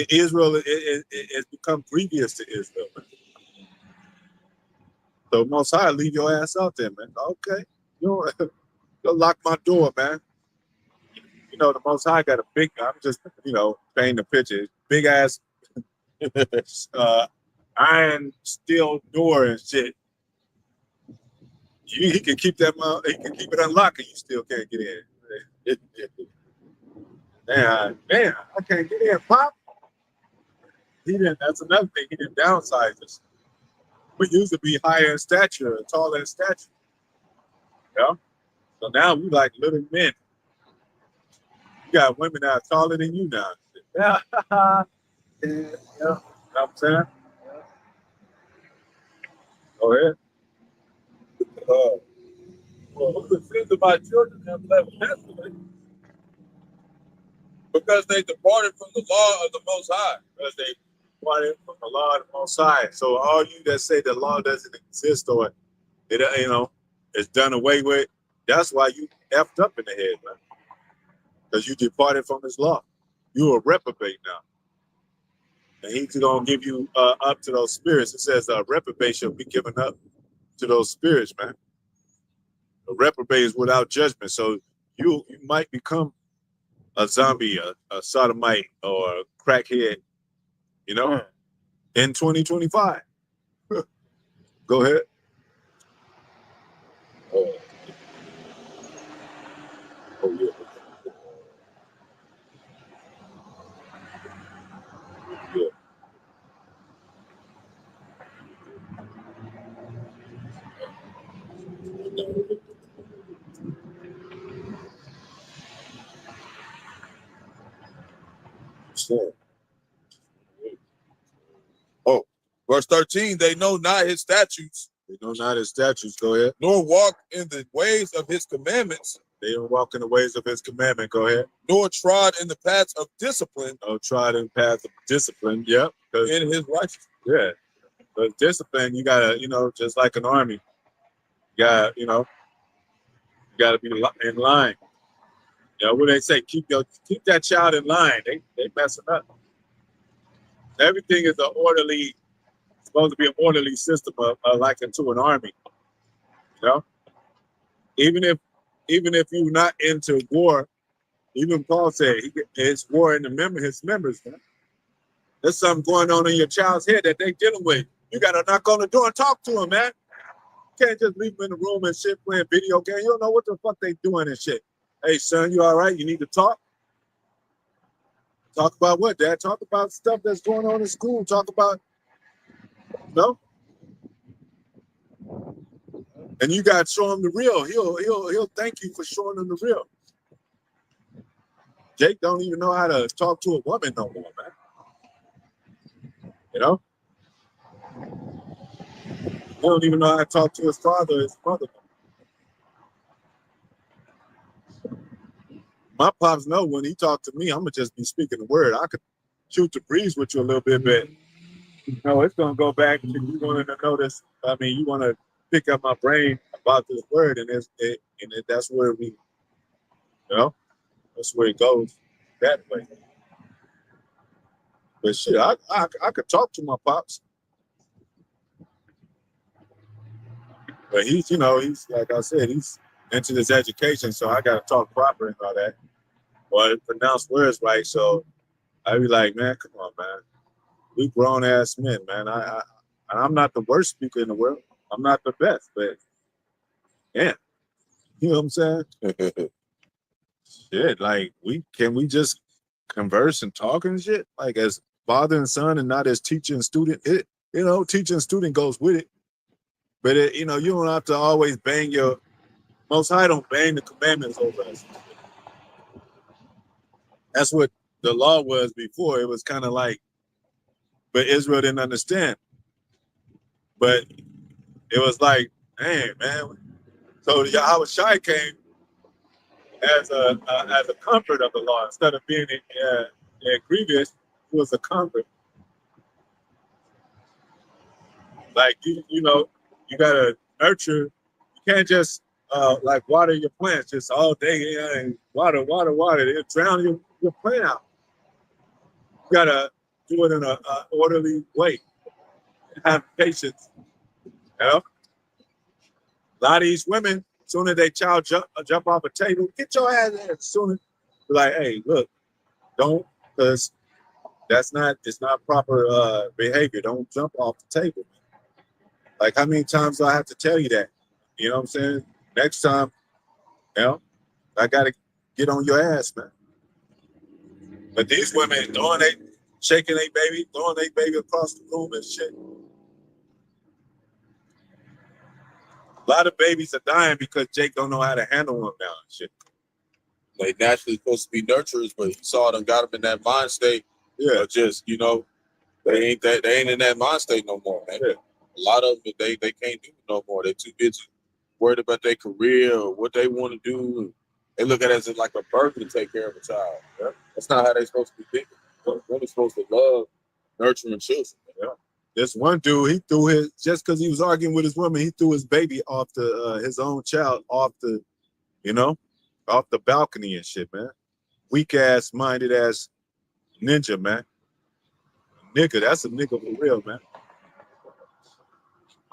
Israel, it's become grievous to Israel. Man. So Most High, leave your ass out there, man. Okay. Go lock my door, man. The Most High got a big, I'm just, painting the picture. Big ass iron steel door and shit. He can keep that, he can keep it unlocked and you still can't get in. Man, I can't get in, Pop. That's another thing. He didn't downsize us. We used to be higher in stature, taller in stature. So now we like little men. You got women that are taller than you now. Yeah. You know what I'm saying? Go ahead. Who the sins of my children have left desolate. Because they departed from the law of the Most High. Because they departed from the law of the Most High. So all you that say the law doesn't exist or it, it's done away with, that's why you effed up in the head, man. Because you departed from his law. You a reprobate now. And he's going to give you up to those spirits. It says reprobate shall be given up to those spirits, man. A reprobate is without judgment. So you might become a zombie, a sodomite, or a crackhead, in 2025. Go ahead. Oh, yeah. Yeah. Sure. Oh, verse 13, they know not his statutes. They know not his statutes. Go ahead. Nor walk in the ways of his commandments. They don't walk in the ways of his commandment. Go ahead. Nor trod in the paths of discipline. Oh, trod in the paths of discipline. Yep. In his righteousness. Yeah. But discipline, you gotta, just like an army, you gotta be in line. What they say, keep that child in line. They messing up. Everything is supposed to be an orderly system, like into an army. Even if you're not into war, even Paul said it's war in his members. Man. There's something going on in your child's head that they dealing with. You gotta knock on the door and talk to him, man. You can't just leave them in the room and shit playing video games. You don't know what the fuck they doing and shit. Hey, son, you all right? You need to talk? Talk about what, Dad? Talk about stuff that's going on in school. Talk about, And you got to show him the real. He'll thank you for showing him the real. Jake don't even know how to talk to a woman no more, man. He don't even know how to talk to his father or his mother. My pops know when he talked to me, I'm gonna just be speaking the word. I could shoot the breeze with you a little bit, but no, it's gonna go back to you wanting to notice. I mean, you want to pick up my brain about this word, and that's where we, that's where it goes that way. But shit, I could talk to my pops, but he's like I said, he's into this education, so I gotta talk proper and all that, or pronounce words right. So I be like, man, come on, man. We grown ass men, man. I'm not the worst speaker in the world. I'm not the best, but yeah, you know what I'm saying? Shit, like we just converse and talk and shit, like as father and son, and not as teacher and student. Teacher and student goes with it, but you don't have to always bang your. Most High don't bang the commandments over us. That's what the law was before. It was kind of like, but Israel didn't understand. But it was like, dang, man. So Yahawashi came as a comfort of the law instead of being grievous. It was a comfort. Like you gotta nurture. You can't just like water your plants just all day and water. It'll drown your plant out. You gotta do it in an orderly way. Have patience. A lot of these women, as soon as they child jump off a table, get your ass there. As soon as like, hey, look, don't, because it's not proper behavior. Don't jump off the table. Like, how many times do I have to tell you that? You know what I'm saying? Next time, I gotta get on your ass, man. But these women shaking their baby, throwing their baby across the room and shit. A lot of babies are dying because Jake don't know how to handle them now and shit. They naturally supposed to be nurturers, but he saw them, got them in that mind state. Yeah, just they ain't in that mind state no more, man. Yeah. A lot of them they can't do it no more. They're too busy worried about their career or what they want to do. They look at it as like a burden to take care of a child. Yeah? That's not how they're supposed to be thinking. Women's supposed to love nurturing children. Yeah. This one dude, he threw just because he was arguing with his woman, he threw his baby off his own child off the balcony and shit, man. Weak ass, minded ass ninja, man. Nigga, that's a nigga for real, man.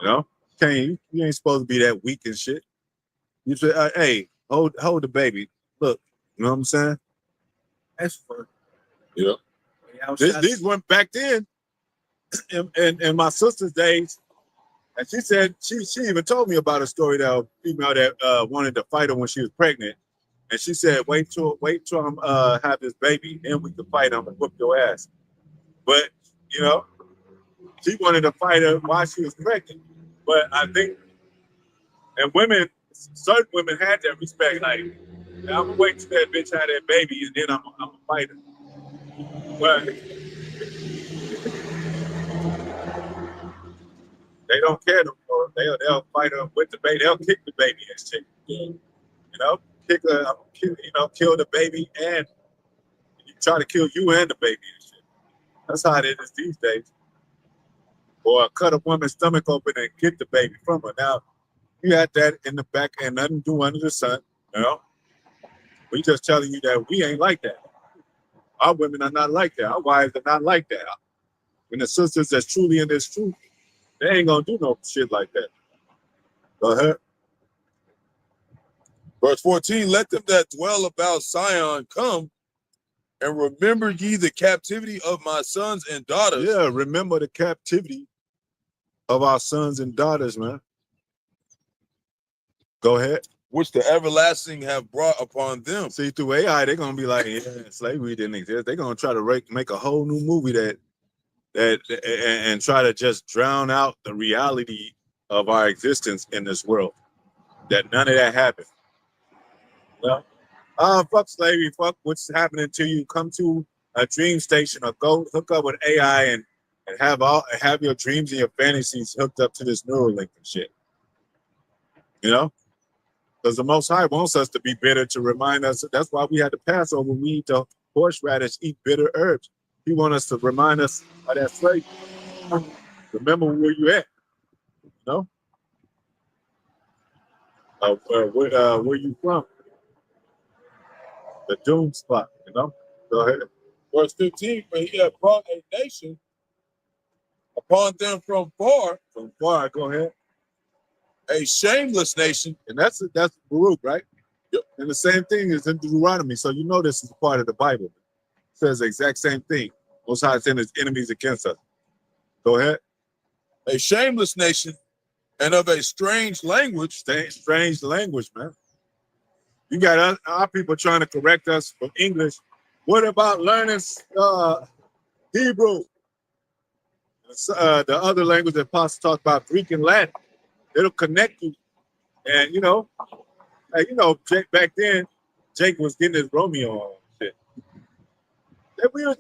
You ain't supposed to be that weak and shit. You say, hey, hold the baby. Look, you know what I'm saying? That's fun. Yeah. These went back then. In my sister's days, and she said she even told me about a story that a female that wanted to fight her when she was pregnant, and she said, "Wait till I have this baby, then we can fight him and whoop your ass." But she wanted to fight her while she was pregnant. But I think, and certain women had that respect. Like, I'm gonna wait till that bitch had that baby, and then I'm gonna fight her. But they don't care no more. They'll fight her with the baby. They'll kick the baby and shit. Kill the baby and try to kill you and the baby and shit. That's how it is these days. Or cut a woman's stomach open and get the baby from her. Now, you had that in the back and nothing to do under the sun. We just telling you that we ain't like that. Our women are not like that. Our wives are not like that. And the sisters that's truly in this truth, they ain't gonna do no shit like that. Go ahead. Verse 14, let them that dwell about Sion come and remember ye the captivity of my sons and daughters. Yeah, remember the captivity of our sons and daughters, man. Go ahead. Which the everlasting have brought upon them. See, through AI, they're gonna be like, yeah, slavery didn't exist. They're gonna try to make a whole new movie and try to just drown out the reality of our existence in this world. That none of that happened. Fuck slavery, fuck what's happening to you. Come to a dream station or go hook up with AI and and have your dreams and your fantasies hooked up to this Neuralink and shit. You know? Because the Most High wants us to be bitter to remind us. That's why we had the Passover. We eat the horseradish, eat bitter herbs. He wants us to remind us of that slavery. Remember where you at. You know? Where you from? The doom spot, you know? Go ahead. Verse 15, but he had brought a nation upon them from far. From far, go ahead. A shameless nation. And that's Baruch, right? Yep. And the same thing is in Deuteronomy. So you know this is part of the Bible. It says the exact same thing. Most High sent his enemies against us. Go ahead. A shameless nation and of a strange language. Strange language, man. You got our people trying to correct us from English. What about learning Hebrew? The other language that Apostle talked about, Greek and Latin. It'll connect you. And, you know, Jake, back then, Jake was getting his Romeo on shit. That we was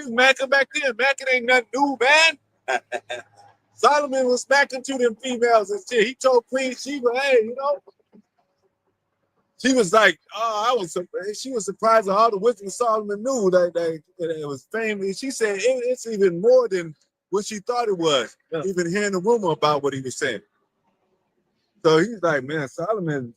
macking back then. Macking ain't nothing new, man. Solomon was smacking to them females and shit. He told Queen Sheba, hey, you know. She was like, she was surprised at all the wisdom Solomon knew that it was famous. She said it's even more than what she thought it was, even hearing the rumor about what he was saying. So he's like, man, Solomon,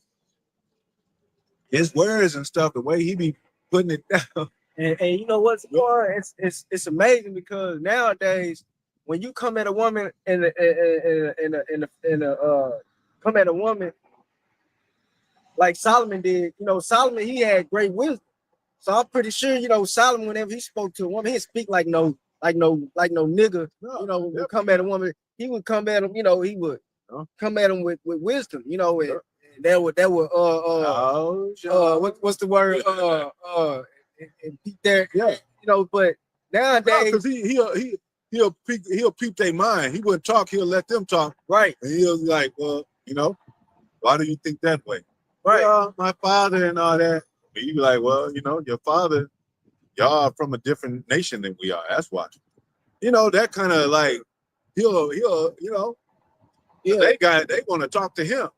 his words and stuff, the way he be putting it down. And you know what's more? It's amazing because nowadays when you come at a woman come at a woman like Solomon did, you know, Solomon, he had great wisdom. So I'm pretty sure, you know, Solomon, whenever he spoke to a woman, he'd speak like no nigga. You know, would come at a woman, he would come at him, you know, he would come at him with wisdom, you know, and that would what's the word? And there, you know, but nowadays, because he'll peep their mind. He wouldn't talk, he'll let them talk. Right. And he'll be like, well, you know, why do you think that way? Right. Well, my father and all that. And you be like, well, you know, your father, y'all are from a different nation than we are. That's why. You know, that kind of like, he'll, you know, they want to talk to him.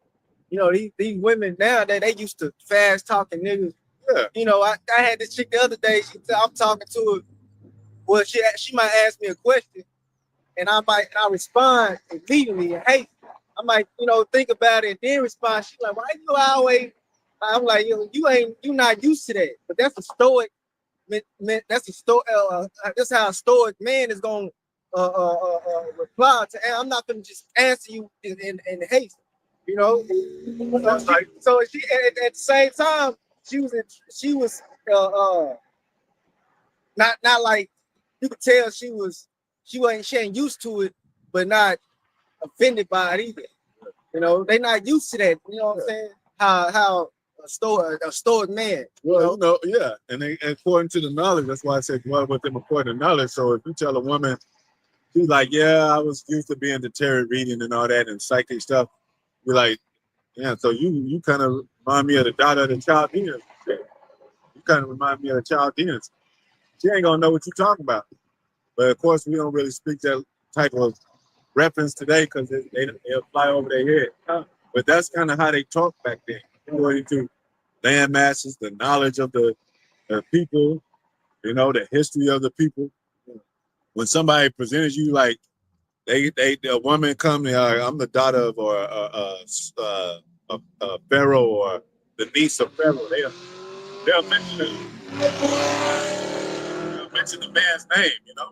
You know, these women now that they used to fast talking niggas. Yeah. You know, I had this chick the other day. I'm talking to her. Well, she might ask me a question, and I respond immediately and hate. I might, you know, think about it and then respond. She's like, why you always? I'm like, you not used to that. But that's a stoic. That's how a stoic man is gonna reply to. And I'm not gonna just answer you in haste. You know. So she at the same time she was not like you could tell she ain't used to it, but not offended by it either. You know, they not used to that. You know what I'm saying? How a stoic man. Well, you know, yeah. And according to the knowledge, that's why I said dwell with them according to knowledge. So if you tell a woman, she's like, yeah, I was used to being the tarot reading and all that and psychic stuff, you're like, yeah, so you kind of remind me of the daughter of the Chaldeans. You kind of remind me of the Chaldeans. She ain't gonna know what you're talking about. But of course, we don't really speak that type of reference today because they'll fly over their head. But that's kind of how they talk back then, according to land masses, the knowledge of the people, you know, the history of the people. When somebody presents you like a woman come, I'm the daughter of or a pharaoh or the niece of pharaoh. They'll mention the man's name, you know.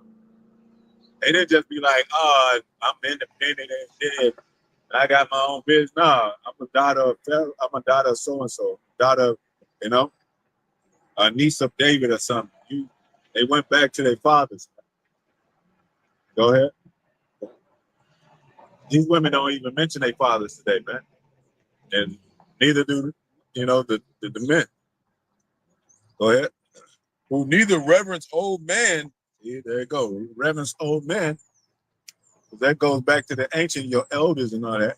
They didn't just be like, oh, I'm independent and shit. I got my own business. No, I'm a daughter of pharaoh. I'm a daughter of so and so. Daughter of, you know, a niece of David or something. They went back to their fathers. Go ahead. These women don't even mention their fathers today, man. And neither do, you know, the men. Go ahead. Who neither reverence old man. See, there you go. Reverence old man. That goes back to the ancient, your elders and all that.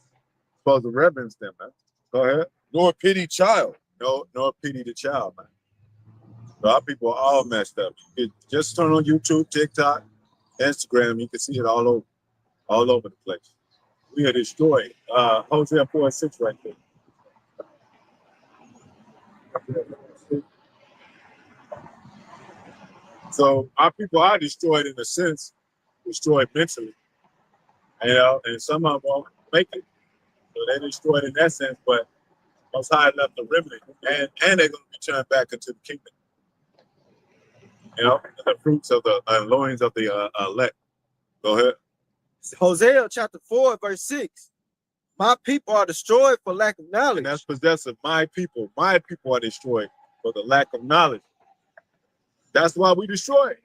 Supposed to reverence them, man. Go ahead. Nor pity child. Nor pity the child, man. So our people are all messed up. You just turn on YouTube, TikTok, Instagram, you can see it all over the place. We are destroyed. Hosea 4:6 right there. So our people are destroyed in a sense, destroyed mentally, and some of them won't make it. So they're destroyed in that sense, but Most High left the remnant, and they're going to be turned back into the kingdom. The fruits of the loins of the elect. Go ahead. Hosea chapter 4, verse 6. My people are destroyed for lack of knowledge. And that's possessive. My people are destroyed for the lack of knowledge. That's why we destroyed.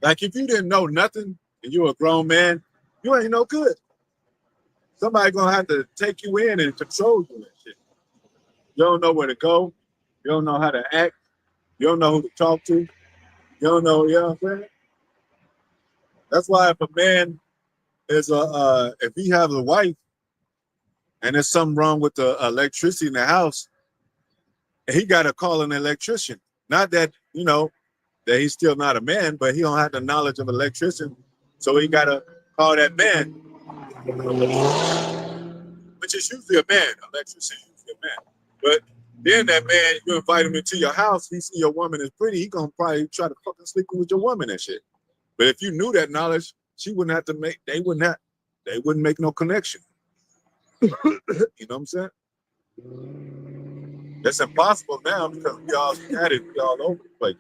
Like if you didn't know nothing and you're a grown man, you ain't no good. Somebody gonna have to take you in and control you and shit. You don't know where to go. You don't know how to act. You don't know who to talk to. You don't know, you know what I'm saying? That's why if a man is if he has a wife and there's something wrong with the electricity in the house, he gotta call an electrician. Not that, that he's still not a man, but he don't have the knowledge of electrician. So he gotta call that man. Which is usually a man. Electrician is usually a man. But then that man, you invite him into your house, he see your woman is pretty, he gonna probably try to fucking sleep with your woman and shit. But if you knew that knowledge, they wouldn't make no connection. You know what I'm saying? That's impossible now because we all scattered, we all over the place.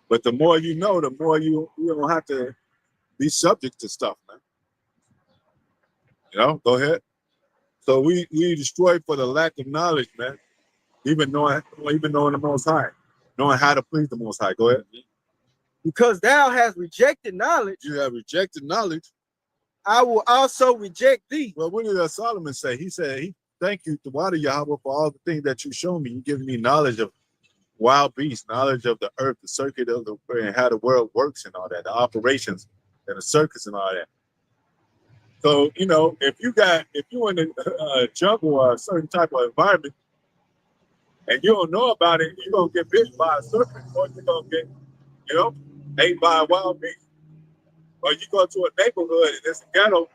But the more you know, the more you don't have to be subject to stuff, man. Go ahead. So we destroyed for the lack of knowledge, man. Even knowing the Most High, knowing how to please the Most High. Go ahead. Because thou hast rejected knowledge. You have rejected knowledge. I will also reject thee. Well, what did Solomon say? He said, thank you to Yahawah for all the things that you show me. You give me knowledge of wild beasts, knowledge of the earth, the circuit of the and how the world works and all that, the operations and the circuits and all that. So, if you're in a jungle or a certain type of environment and you don't know about it, you're going to get bit by a serpent or you're going to get, ate by a wild beast. Or you go to a neighborhood and it's a ghetto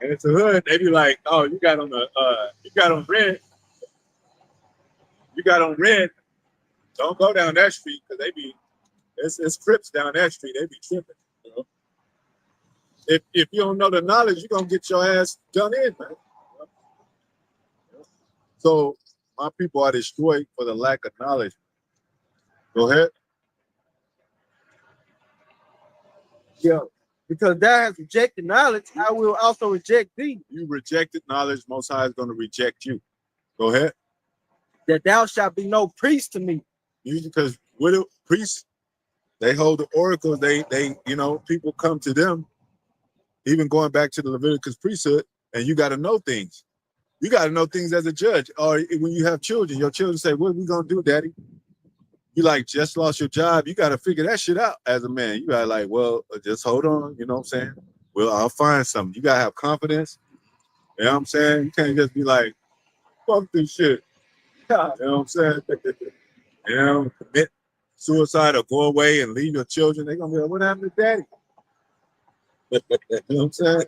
and it's a hood, they be like, oh, you got on red. You got on red. Don't go down that street because it's Crips down that street. They be tripping. If you don't know the knowledge, you're gonna get your ass done in, man. So my people are destroyed for the lack of knowledge. Go ahead. Yeah. Because thou hast rejected knowledge, I will also reject thee. You rejected knowledge, Most High is gonna reject you. Go ahead. That thou shalt be no priest to me. Because widow priests, they hold the oracles. They people come to them. Even going back to the Leviticus priesthood, and you got to know things. You got to know things as a judge. Or when you have children, your children say, what are we going to do, daddy? You just lost your job. You got to figure that shit out as a man. You got to well, just hold on. You know what I'm saying? Well, I'll find something. You got to have confidence. You know what I'm saying? You can't just be like, fuck this shit. You know what I'm saying? Commit suicide or go away and leave your children. They're going to be like, what happened to daddy? You know what I'm saying?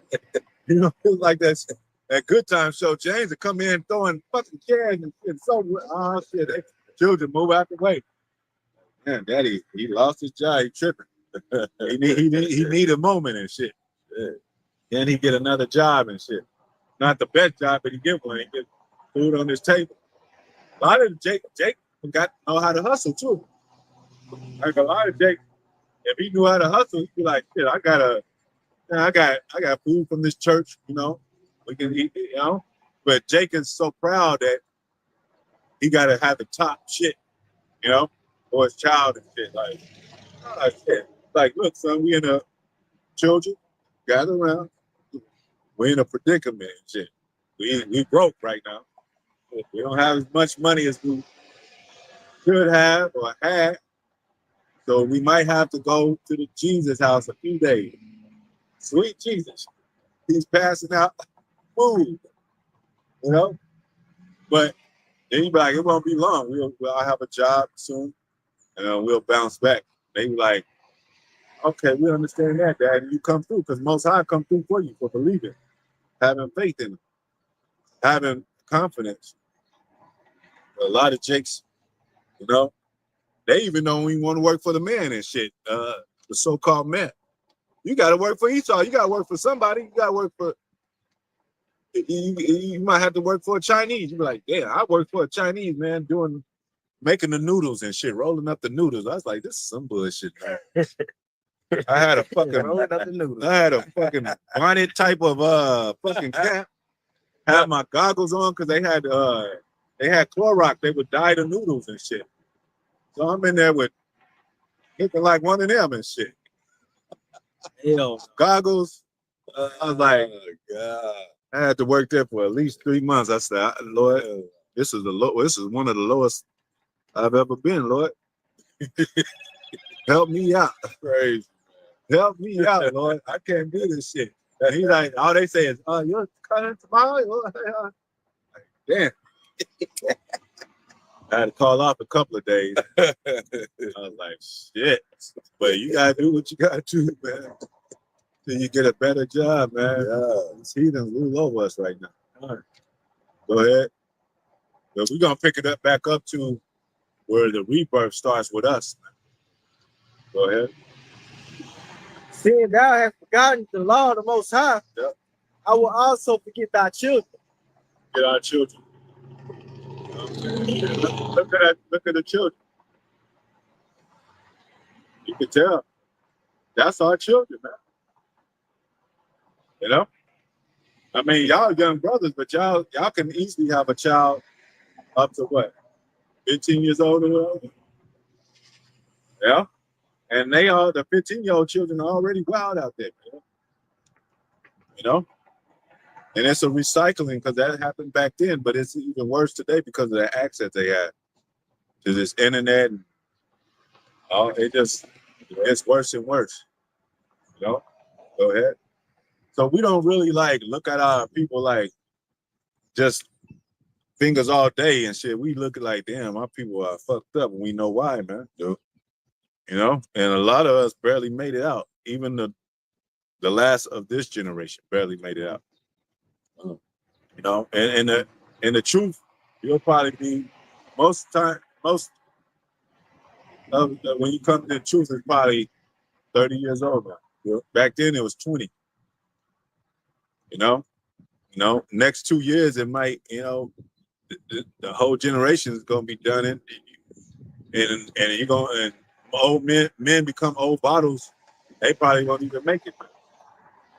It's like that Good Time show. James would come in throwing fucking cans and so shit. Children move out the way. Man, daddy, he lost his job. He tripping. he need a moment and shit. Yeah. Then he get another job and shit. Not the best job, but he get one. He get food on his table. A lot of Jake got to know how to hustle too. Like a lot of Jake, if he knew how to hustle, he'd be like, shit, I got food from this church, we can eat, But Jake is so proud that he got to have the top shit, for his child and shit. Shit. Like, look, son, we in a children, gather around. We're in a predicament and shit. We broke right now. We don't have as much money as we should have or had. So we might have to go to the Jesus house a few days. Sweet Jesus. He's passing out food, But then you be like, it won't be long. I'll have a job soon, and we'll bounce back. They were like, okay, we understand that, Dad, and you come through because Most High come through for you for believing, having faith in him, having confidence. A lot of jakes, you know, they even don't even want to work for the man and shit. The so-called man. You got to work for each other. You got to work for somebody. You got to work for. You might have to work for a Chinese. You be like, damn, I work for a Chinese man making the noodles and shit, rolling up the noodles. I was like, this is some bullshit, man. I had a fucking bonnet type of fucking cap. Had my goggles on because they had Clorox. They would dye the noodles and shit. So I'm in there with looking like one of them and shit. Goggles. I was like, God. I had to work there for at least 3 months. I said, Lord, this is one of the lowest I've ever been, Lord. Help me out. Crazy. Help me out, Lord. I can't do this shit. And he's like, all they say is, you're coming tomorrow? Damn. I had to call off a couple of days. I was like, shit. But you gotta do what you gotta do, man. Till you get a better job, man. Yeah. This heathen rule over us right now. All right. Go ahead. But we're gonna pick it back up to where the rebirth starts with us. Go ahead. Seeing thou hast forgotten the law of the Most High, yep. I will also forget thy children. Get our children. Look at the children. You can tell. That's our children, man. You know? I mean, y'all young brothers, but y'all can easily have a child up to what? 15 years old or whatever? Yeah. And the 15-year-old children are already wild out there, man. You know? And it's a recycling because that happened back then, but it's even worse today because of the access they have to this internet. And it's worse and worse. You know? Go ahead. So we don't really look at our people like just fingers all day and shit. We look like, damn, our people are fucked up, and we know why, man. Dude. You know, and a lot of us barely made it out. Even the last of this generation barely made it out. You know, and the truth, you'll probably be when you come to the truth, it's probably 30 years old now. You know? Back then it was 20. You know, next 2 years it might, the whole generation is gonna be done, and you're gonna, and old men become old bottles. They probably won't even make it.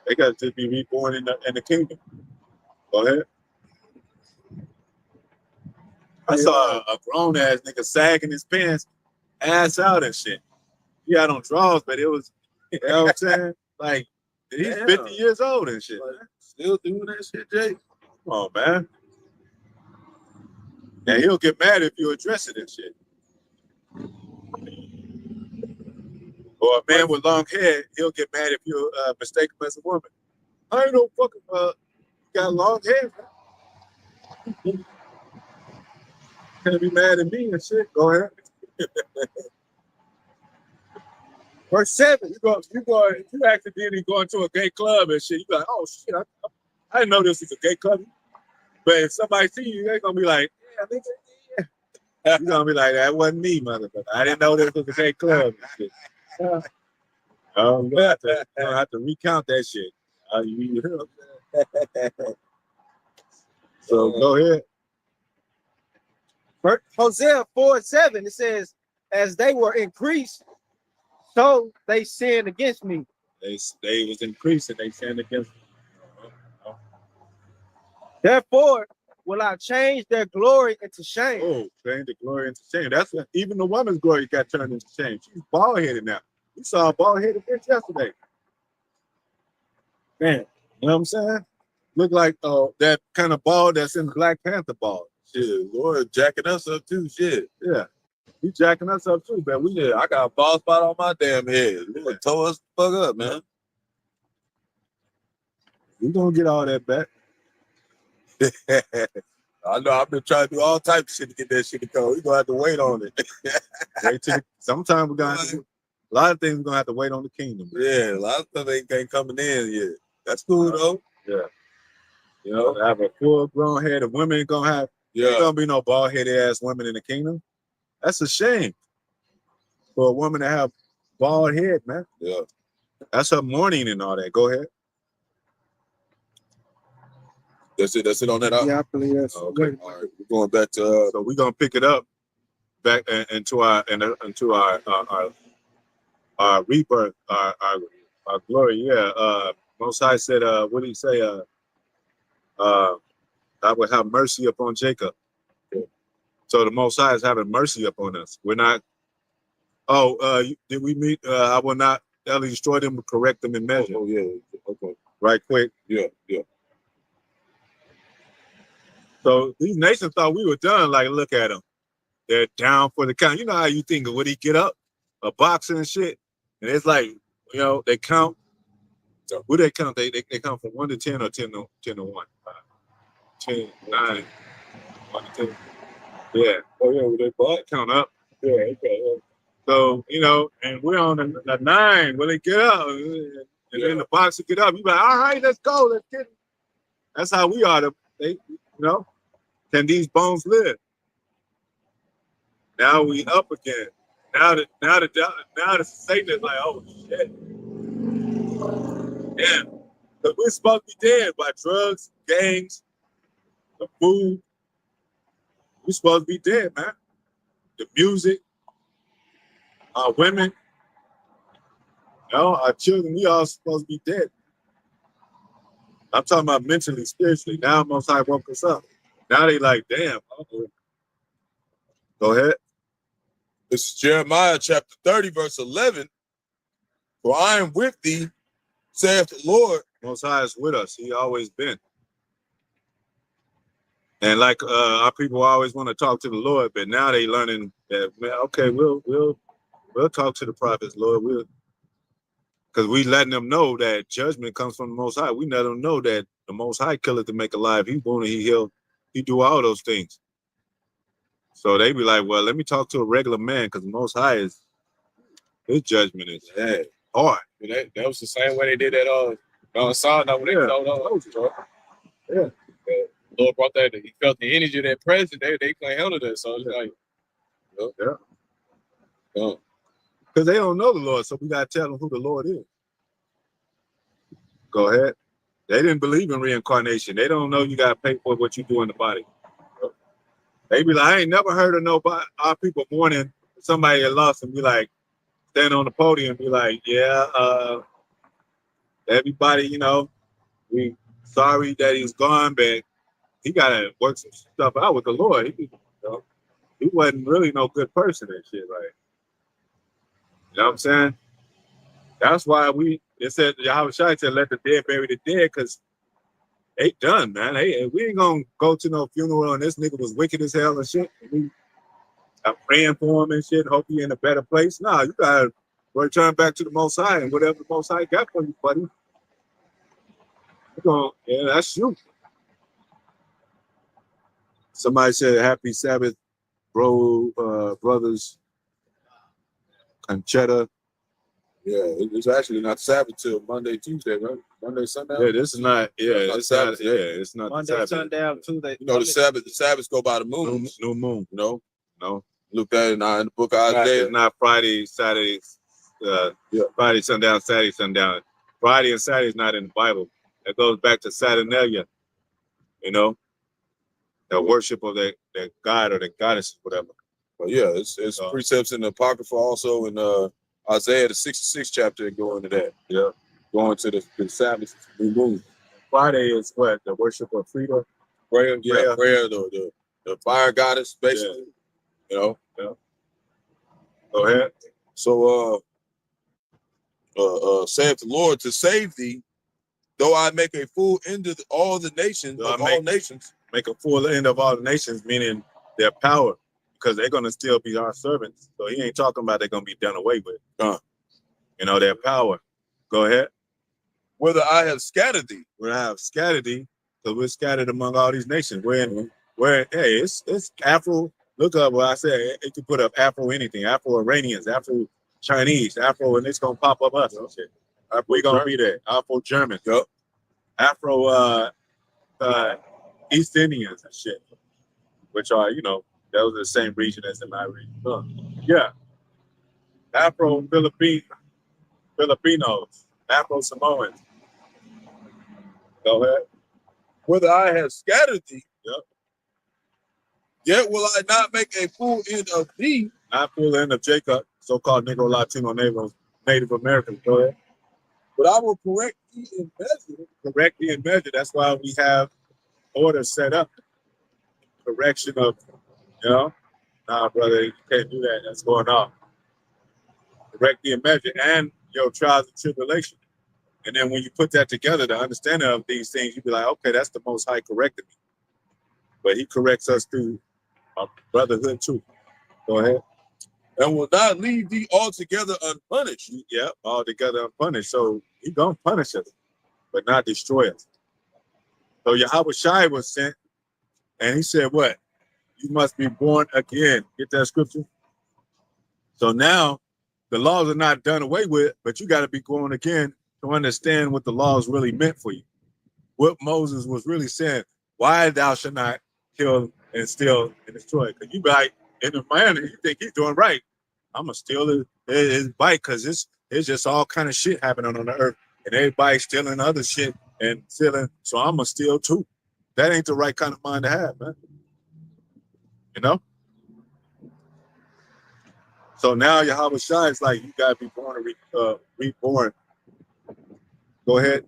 They got to be reborn in the kingdom. Go ahead. I saw a grown ass nigga sagging his pants, ass out and shit. He had on drawers, but it was, you know what I'm saying? Like, he's 50 years old and shit. Still doing that shit, Jay? Come on, man. And he'll get mad if you address it and shit. Or a man with long hair, he'll get mad if you mistake him as a woman. I ain't no fucking got long hair. Can't be mad at me and shit. Go ahead. Verse 7, you accidentally go into a gay club and shit. You be like, oh shit, I didn't know this was a gay club. But if somebody see you, they're gonna be like, yeah, nigga, yeah. You're gonna be like, that wasn't me, motherfucker. I didn't know this was a gay club and shit. You're gonna have to recount that shit. So go ahead. Hosea 4:7, it says, as they were increased, so they sinned against me. They was increasing, they sinned against me. Therefore, will I change their glory into shame? Oh, change the glory into shame. That's what, even the woman's glory got turned into shame. She's bald-headed now. We saw a bald-headed bitch yesterday. Man, you know what I'm saying? Look like that kind of bald that's in Black Panther bald. Shit, Lord jacking us up too. Shit. Yeah. He jacking us up too, man. I got a bald spot on my damn head. Lord tore us the fuck up, man. We gonna get all that back. I know I've been trying to do all types of shit to get that shit to go. We gonna have to wait on it. Sometime we're gonna have to A lot of things we're gonna have to wait on the kingdom. Man. Yeah, a lot of stuff ain't coming in yet. That's cool though. Yeah. You know, have a full grown head of women ain't gonna have. Yeah. Ain't gonna be no bald headed ass women in the kingdom. That's a shame for a woman to have bald head, man. Yeah. That's her mourning and all that. Go ahead. That's it on that. Yeah, I believe that's Okay. All right. We're going back to So we're gonna pick it up back into our rebirth, our glory. Yeah. Most High said, what did he say? I would have mercy upon Jacob. So the Most High is having mercy upon us. We're not. Oh, did we meet? I will not destroy them, but correct them in measure. Oh yeah. Okay. Right quick. Yeah. Yeah. So these nations thought we were done. Like, look at them. They're down for the count. You know how you think, would he get up? A boxer and shit. And it's like, you know, they count. Who they count? They count from 1 to 10 or 10 to 1. 10, 9, 1 to 10. Yeah. Oh yeah, with their butt count up. Yeah, okay. So, you know, and we're on the 9 when they get up. And then the boxer get up. You like, all right, let's go. Let's get it. That's how we are. You know, can these bones live? Now we up again. Now the Satan is like, oh shit. Damn. Because we're supposed to be dead by drugs, gangs, the food. We're supposed to be dead, man. The music, our women, you know, our children, we all supposed to be dead. I'm talking about mentally, spiritually. Now Most High woke us up. Now they like, damn. Go ahead. This is Jeremiah chapter 30, verse 11. For I am with thee, saith the Lord. Most High is with us. He always been. And like our people always want to talk to the Lord, but now they learning that, man, okay, we'll talk to the prophets, Lord. Because we letting them know that judgment comes from the Most High. We let them know that the Most High killeth to make alive. He wanted, he healed, he do all those things. So they be like, well, let me talk to a regular man, because the Most High is, his judgment is hard. That was the same way they did that song when they told Yeah. Lord brought that. He felt the energy of that presence. They couldn't handle that. So it's like, Because they don't know the Lord, so we gotta tell them who the Lord is. Go ahead. They didn't believe in reincarnation. They don't know you gotta pay for what you do in the body. They be like, I ain't never heard of nobody, our people mourning somebody that lost and be like, stand on the podium and be like, yeah, everybody, you know, we sorry that he's gone, but he gotta work some stuff out with the Lord. He wasn't really no good person and shit, right? You know what I'm saying? That's why it said, Yahawashi said, let the dead bury the dead, because they done, man. We ain't gonna go to no funeral and this nigga was wicked as hell and shit. And we are praying for him and shit, hope he in a better place. Nah, you gotta return back to the Most High and whatever the Most High got for you, buddy. That's you. Somebody said, happy Sabbath, brothers. Conchetta. Yeah, it's actually not Sabbath till Monday, Tuesday, right? Monday, Sunday. Yeah, this is not. Yeah, it's not. Yeah, it's not Monday, sundown, Tuesday. You know, the Sabbaths go by the moon. New moon. You know, no. Look at it now in the book of Isaiah. It's not Friday, Saturday. Friday sundown, Saturday sundown. Friday and Saturday is not in the Bible. That goes back to Saturnalia. You know, the worship of that god or the goddess, whatever. But yeah, it's precepts in the Apocrypha also in Isaiah the 66th chapter go into that. Yeah, going to the Sabbath, new moon. Friday is what, the worship of freedom, prayer, the fire goddess, basically. Yeah. You know. Go ahead. So, saith the Lord, to save thee, though I make a full end of all the nations, make a full end of all the nations, meaning their power. Because they're gonna still be our servants. So he ain't talking about they're gonna be done away with. You know, their power. Go ahead. Whether I have scattered thee. Where I have scattered thee, because we're scattered among all these nations. Hey, it's Afro. Look up what I said. It could put up Afro anything, Afro Iranians, Afro Chinese, Afro, and it's gonna pop up us. Shit. We gonna be there. Afro German, Yup. Afro East Indians and shit, which are, you know, those are the same region as in my region. Yeah. Afro Filipinos, Afro Samoans. Go ahead. Whether I have scattered thee, Yep. yet will I not make a full end of thee. Not full end of Jacob, so-called Negro, Latino, Native Americans. Go ahead. But I will correct thee in measure. Correct the measure. That's why we have order set up. Correction of, you know, nah, brother, you can't do that. That's going on. Correct the measure and your trials and tribulation. And then when you put that together, the understanding of these things, you be like, okay, that's the Most High corrected me. But he corrects us through our brotherhood too. Go ahead. And will not leave thee altogether unpunished. Yeah, altogether unpunished. So he gonna punish us, but not destroy us. So Yahawashi was sent, and he said, what? You must be born again. Get that scripture? So now the laws are not done away with, but you got to be born again to understand what the laws really meant for you. What Moses was really saying, why thou shalt not kill and steal and destroy. Because you be like, in the man, you think he's doing right. I'm going to steal his bike because it's just all kind of shit happening on the earth. And everybody's stealing other shit and stealing. So I'm going to steal too. That ain't the right kind of mind to have, man. You know? So now Yahawashi is like, you got to be born reborn. Go ahead.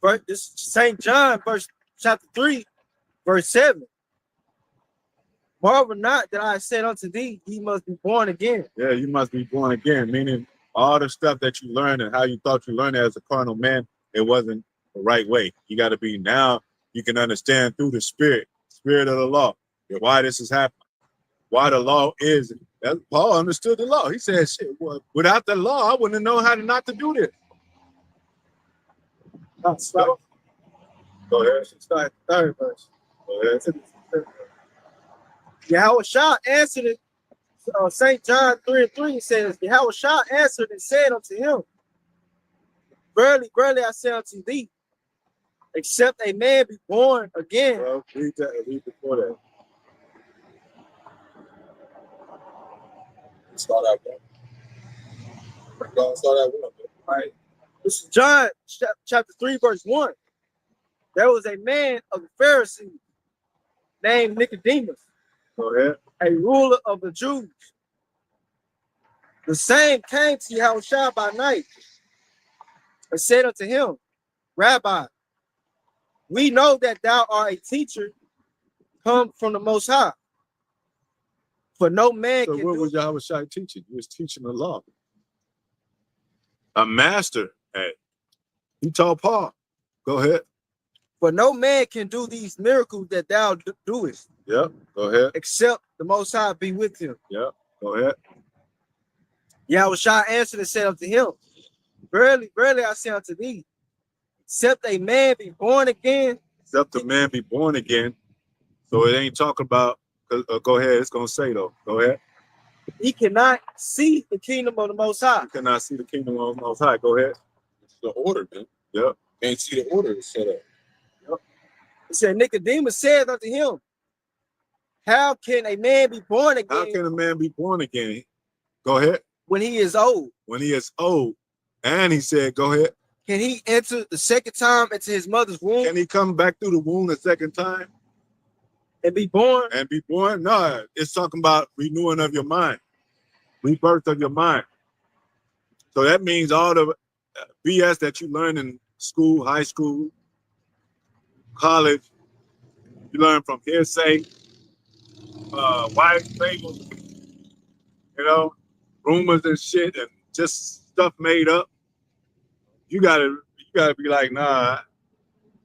But this St. John, chapter 3, verse 7. Marvel not that I said unto thee, ye must be born again. Yeah, you must be born again, meaning all the stuff that you learned and how you thought you learned it as a carnal man, it wasn't the right way. You got to be, now you can understand through the spirit of the law, why this is happening, why the law is. Paul understood the law. He said, shit, well, without the law, I wouldn't know how not to do this. So, Go ahead. start third verse. Go ahead. Yahawashi answered it. St. John 3:3 says, Yahawashi answered and said unto him, Verily, verily, I say unto thee, except a man be born again. Well, read that. Read before that. Start out there. Start out with it. Right. This is John chapter 3, verse 1. There was a man of the Pharisees named Nicodemus, Go ahead. a ruler of the Jews. The same came to Yahawashi by night and said unto him, Rabbi, we know that thou art a teacher come from the Most High. For no man So can what do was Yahawashi teaching? He was teaching the law. A master. Hey, he told Paul, go ahead. For no man can do these miracles that thou doest, Yep, go ahead. except the Most High be with him. Yep, go ahead. Yahawashi answered and said unto him, Verily, verily, I say unto thee, except a man be born again. Except the man be born again. So it ain't talking about, go ahead, it's going to say though. Go ahead. He cannot see the kingdom of the Most High. You cannot see the kingdom of the Most High. Go ahead. It's the order, man. Yep. Can't see the order set up. He said, Nicodemus said unto him, how can a man be born again? How can a man be born again? Go ahead. When he is old? When he is old. And he said, go ahead. Can he enter the second time into his mother's womb? Can he come back through the womb a second time? And be born? And be born? No, it's talking about renewing of your mind. Rebirth of your mind. So that means all the BS that you learn in school, high school, college, you learn from hearsay, wives' fables, you know, rumors and shit, and just stuff made up. You gotta be like, nah,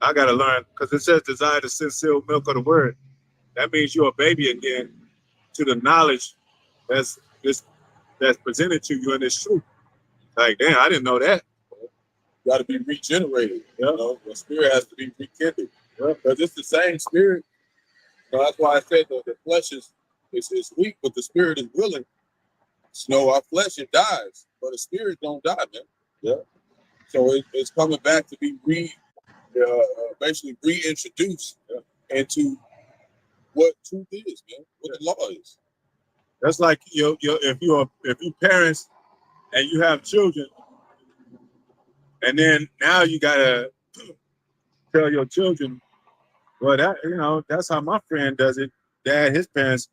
I gotta learn, because it says desire the sincere milk of the word. That means you're a baby again to the knowledge that's presented to you in this truth. Like, damn, I didn't know that. You got to be regenerated. You know, the spirit has to be rekindled. Because it's the same spirit. So that's why I said the flesh is weak, but the spirit is willing. Our flesh, it dies, but the spirit don't die, man. Yeah. So it's coming back to be basically reintroduced into what truth is, man. What the law is. That's like if you parents and you have children, and then now you gotta tell your children, well, that's how my friend does it. Dad, his parents,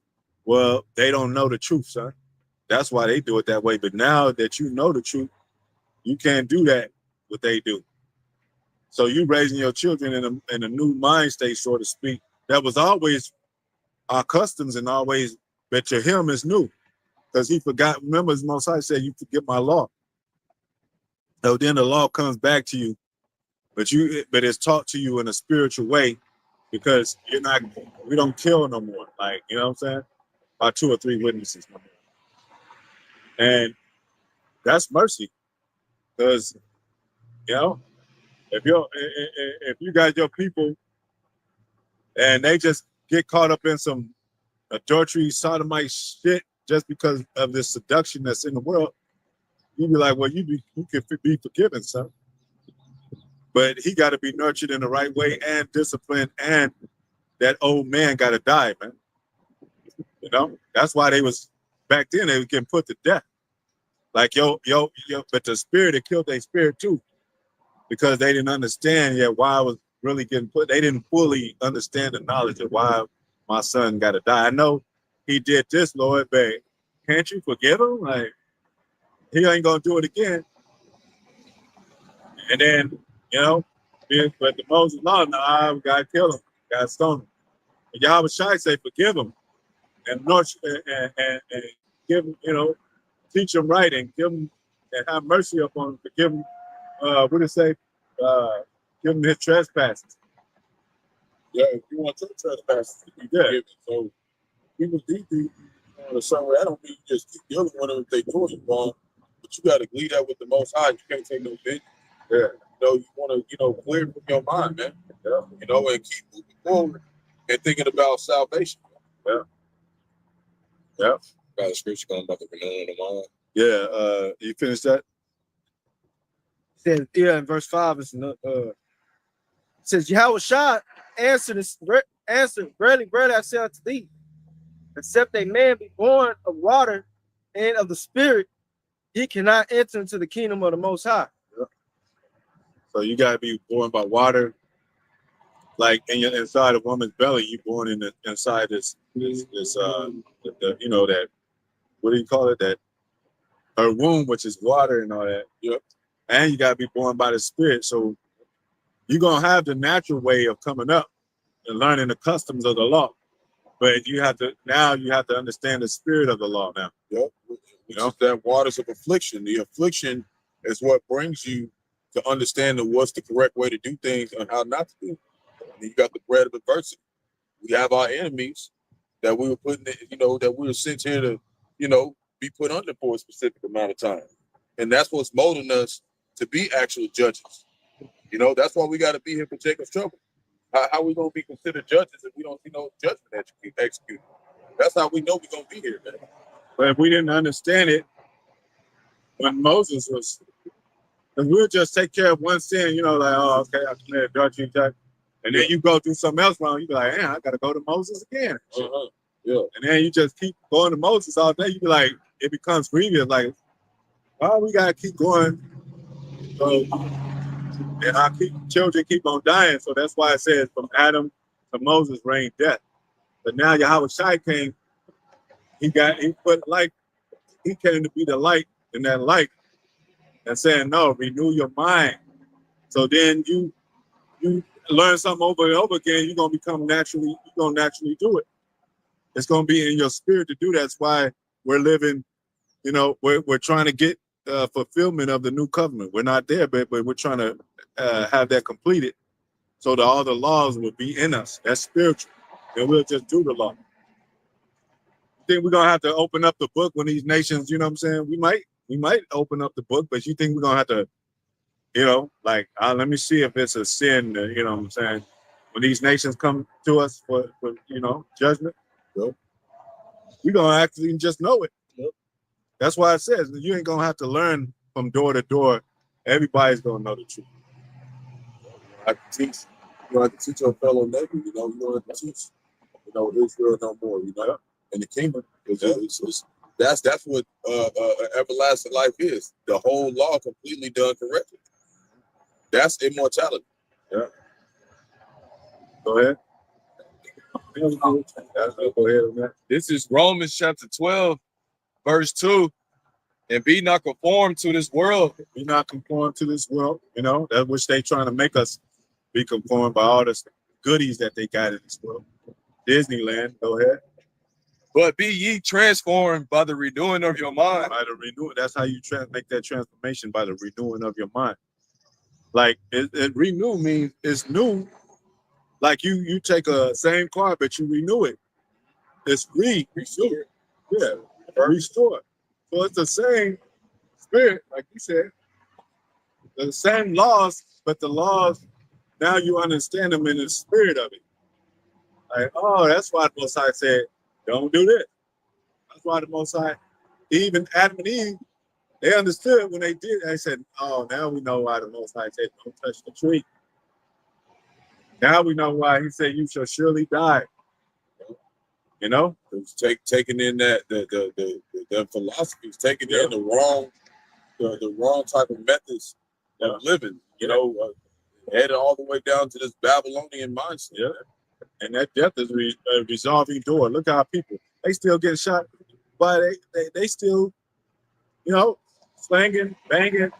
well, they don't know the truth, son. That's why they do it that way. But now that you know the truth, you can't do that what they do. So you raising your children in a new mind state, so to speak. That was always our customs and always, but to him is new. Because he forgot, remember, as Most High said, you forget my law. So then the law comes back to you, but it's taught to you in a spiritual way, because we don't kill no more. Like, you know what I'm saying? By 2 or 3 witnesses no more. And that's mercy. Because, if you got your people and they just get caught up in some adultery, sodomite shit just because of this seduction that's in the world, you be like, well, you can be forgiven, son. But he got to be nurtured in the right way and disciplined, and that old man got to die, man. That's why back then they were getting put to death. Like, but the spirit, it killed their spirit too, because they didn't understand yet why I was really getting put. They didn't fully understand the knowledge of why my son got to die. I know he did this, Lord, but can't you forgive him? Like, he ain't gonna do it again. And then, but the Moses law, no, we gotta kill him, gotta stone him. And Yahawashi say, forgive him, and give him, teach him right, and give him and have mercy upon him. Forgive him. What did it say? Give him his trespasses. Yeah, if you want your trespasses to be forgiven. So people deeply in a certain way. I don't mean you just keep dealing with them if they doing you wrong, but you got to leave that with the Most High. You can't take no vengeance. Yeah. You want to, clear it from your mind, man. Yeah. And keep moving forward and thinking about salvation. Yeah. Yeah. Got a scripture going about the renewing of the mind. Yeah. You finished that? Says, in verse 5, it says, Yahawashi answered, verily, I say unto thee, except a man be born of water and of the Spirit, he cannot enter into the kingdom of the Most High. Yeah. So you got to be born by water, like inside a woman's belly. You born inside this that, what do you call it? That her womb, which is water and all that. Yep. And you got to be born by the Spirit. So you're going to have the natural way of coming up and learning the customs of the law. But you have to understand the spirit of the law now. Yep. That waters of affliction. The affliction is what brings you to understand what's the correct way to do things and how not to do. And you got the bread of adversity. We have our enemies that we were that we were sent here to, be put under for a specific amount of time. And that's what's molding us to be actual judges. That's why we got to be here for Jacob's trouble. How we going to be considered judges if we don't see no judgment executed? That's how we know we're going to be here, man. But if we didn't understand it when Moses was, because we'll just take care of one sin, like, oh, okay, I committed adultery, and then you go do something else wrong, you be like, man, I got to go to Moses again. Uh-huh. Yeah. And then you just keep going to Moses all day. You be like, it becomes grievous, like, why we got to keep going? So, and our children keep on dying. So that's why it says from Adam to Moses reigned death. But now Yahawashi came, he came to be the light in that light and saying, no, renew your mind. So then you learn something over and over again, you're going to naturally do it. It's going to be in your spirit to do that. That's why we're living, we're trying to get fulfillment of the new covenant. We're not there, but we're trying to have that completed so that all the laws will be in us. That's spiritual. And we'll just do the law. I think we're going to have to open up the book when these nations, you know what I'm saying? We might open up the book, but you think we're going to have to, let me see if it's a sin, you know what I'm saying? When these nations come to us for judgment, we're going to actually just know it. That's why it says you ain't gonna have to learn from door to door. Everybody's gonna know the truth. I can teach. You don't have to teach your fellow neighbor. You know, you don't have to teach. You know, Israel no more. You know, in the kingdom. That's what everlasting life is. The whole law completely done correctly. That's immortality. Yeah. Go ahead. Go ahead, man. This is Romans chapter 12, verse 2. And be not conformed to this world. Be not conformed to this world. You know, that which they trying to make us be conformed by all the goodies that they got in this world. Disneyland. Go ahead. But be ye transformed by the renewing of your mind. By the renewing. That's how you make that transformation, by the renewing of your mind. Like it renew means it's new. Like you take a same car, but you renew it. It's restore. Yeah, restore. So it's the same spirit, like you said. The same laws, but the laws, now you understand them in the spirit of it. Like, oh, that's why the Most High said, don't do this. That's why the Most High, even Adam and Eve, they understood when they did. They said, oh, now we know why the Most High said, don't touch the tree. Now we know why he said, you shall surely die. You know? It's taking in that the philosophies, taking in the wrong type of methods of living. You know, headed all the way down to this Babylonian mindset. Yeah. And that death is a resolving door. Look how people, they still get shot, but they still, you know, slanging, banging.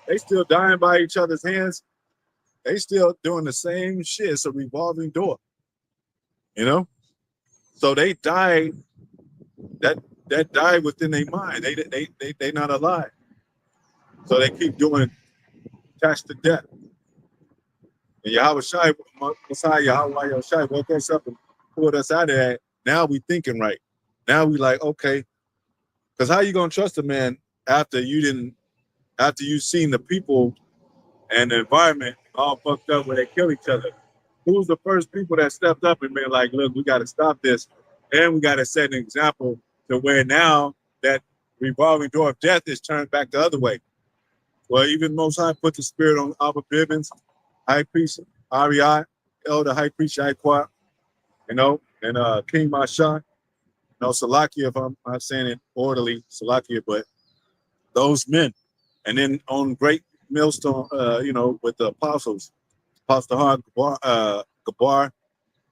They still dying by each other's hands. They still doing the same shit. It's a revolving door. You know? So they died, that died within their mind. They not alive. So they keep doing attached to death. And Yahawashi, Messiah, Yahawah, woke us up and pulled us out of that. Now we thinking right. Now we like, okay, because how you gonna trust a man after you seen the people and the environment all fucked up where they kill each other? Who's the first people that stepped up and been like, look, we got to stop this, and we got to set an example to where now that revolving door of death is turned back the other way. Well, even Most High put the spirit on Abba Bibbins, High Priest Ari, Elder High Priest Yahawashi, you know, and King Masha, you know, Salakia, if I'm not saying it orderly, Salakia, but those men, and then on Great Millstone, you know, with the apostles, Apostle Han, Gabar,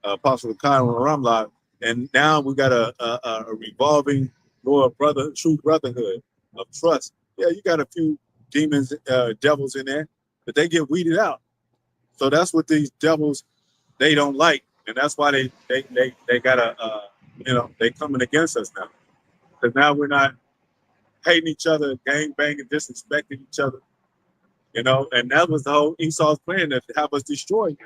Apostle Khan, Ramla, and now we got a revolving door of true brotherhood of trust. Yeah, you got a few demons, devils in there, but they get weeded out. So that's what these devils, they don't like, and that's why they gotta, you know, they coming against us now, because now we're not hating each other, gang banging, disrespecting each other. You know, and that was the whole Esau's plan, to have us destroyed.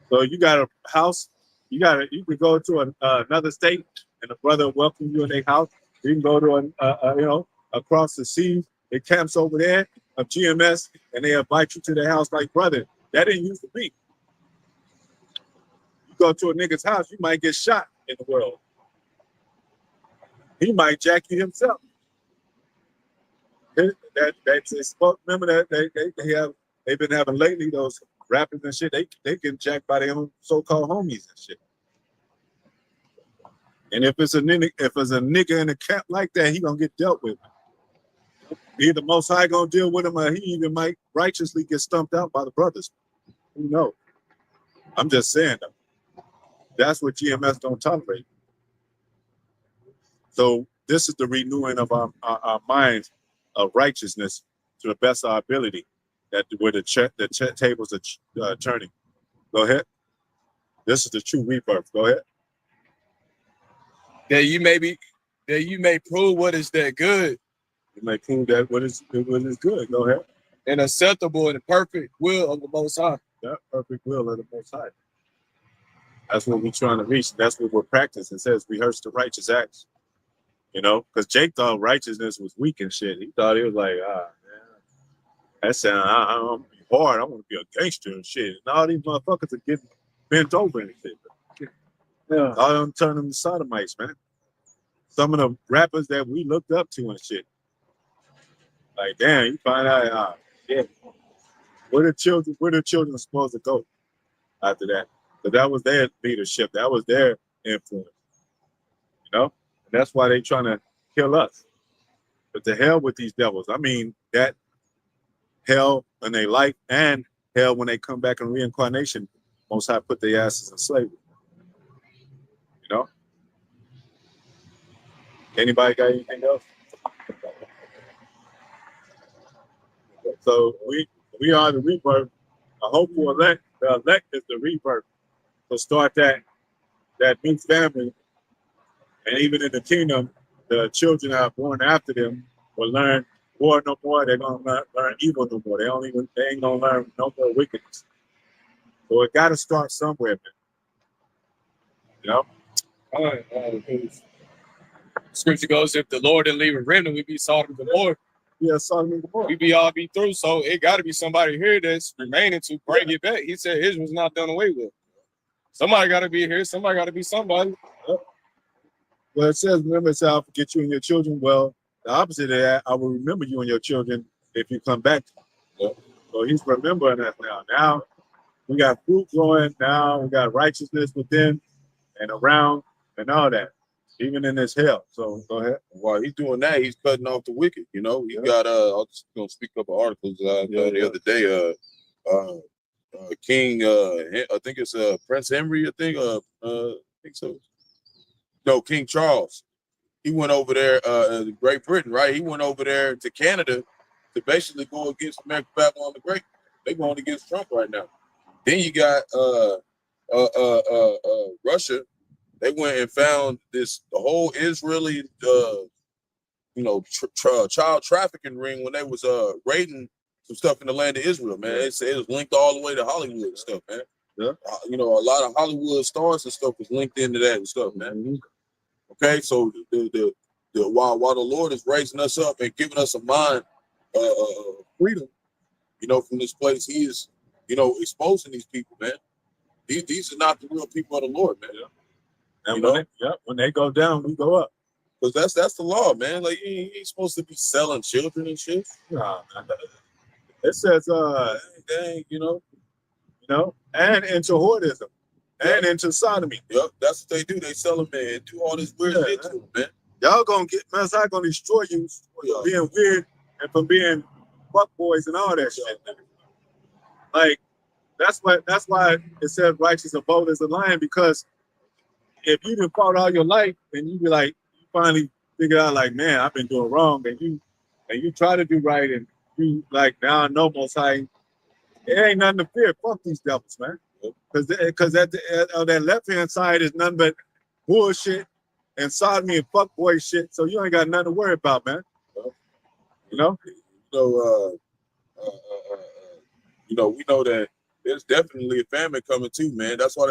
So you got a house, you can go to another state, and a brother welcome you in their house. You can go to you know, across the sea. It camps over there of GMS, and they invite you to their house like brother. That didn't used to be. You go to a nigga's house, you might get shot in the world. He might jack you himself. That's his fault. Remember that they've been having lately, those rappers and shit. They get jacked by their own so-called homies and shit. And if it's a nigga in a cap like that, he gonna get dealt with. Either Most High gonna deal with him, or he even might righteously get stumped out by the brothers. Who knows? I'm just saying though. That's what GMS don't tolerate. So this is the renewing of our minds of righteousness to the best of our ability, that where the tables are turning. Go ahead. This is the true rebirth. Go ahead. That you may prove what is that good. You may prove that what is good. Go ahead. And acceptable in the perfect will of the Most High. That perfect will of the Most High. That's what we're trying to reach. That's what we're practicing. It says rehearse the righteous acts. You know, because Jake thought righteousness was weak and shit. He thought he was like, man, that sound, I'm hard. I want to be a gangster and shit. And all these motherfuckers are getting bent over and shit. Yeah. All of them turn them to sodomites, man. some of the rappers that we looked up to and shit. Like, damn, you find out, yeah, where the children supposed to go after that? But that was their leadership. That was their influence. You know? And that's why they trying to kill us. But to hell with these devils. I mean, that hell in their life and hell when they come back in reincarnation, Most High put their asses in slavery. You know? Anybody got anything else? So we are the rebirth. A hopeful elect. The elect is the rebirth. So start that new family. And even in the kingdom, the children that are born after them will learn war no more. They're gonna learn evil no more. They ain't gonna learn no more wickedness. So it gotta start somewhere, man. You know? All right, scripture goes, if the Lord didn't leave a remnant, we'd be Sodom and Gomorrah. Yeah, Sodom and Gomorrah. We be through. So it got to be somebody here that's remaining to bring it back. He said Israel's not done away with. Somebody got to be here. Somebody got to be somebody. Well, it says, remember, it's I'll forget you and your children. Well, the opposite of that, I will remember you and your children if you come back. So he's remembering us now. Now we got fruit growing. Now we got righteousness within and around and all that, even in this hell. So go ahead. While he's doing that, he's cutting off the wicked. You know, he got I was just gonna speak up articles the other day. King, I think it's Prince Henry. I think so. No, King Charles. He went over there, Great Britain, right? He went over there to Canada to basically go against America, Babylon the Great. They going against Trump right now. Then you got Russia. They went and found the whole Israeli, child trafficking ring when they was raiding some stuff in the land of Israel, man. They said it was linked all the way to Hollywood and stuff, man. Yeah. A lot of Hollywood stars and stuff was linked into that and stuff, man. Mm-hmm. Okay, so while the Lord is raising us up and giving us a mind freedom, from this place, He is, exposing these people, man. These are not the real people of the Lord, man. And when they go down, we go up. Because that's the law, man. Like you ain't supposed to be selling children and shit. Nah, it says, and into hoardism, and into sodomy. Yep, that's what they do. They sell them, man. Do all this weird shit to them, man. Y'all gonna Messiah gonna destroy you for being weird and for being fuckboys and all that shit. Like that's why it says righteous and bold as a lion, because if you done fought all your life and you be like, you finally figure out like, man, I've been doing wrong, and you try to do right, and you like, now I know Most High, it ain't nothing to fear. Fuck these devils, man. Because at that left hand side is nothing but bullshit and sodomy and fuckboy shit. So you ain't got nothing to worry about, man. We know that there's definitely a famine coming too, man. That's why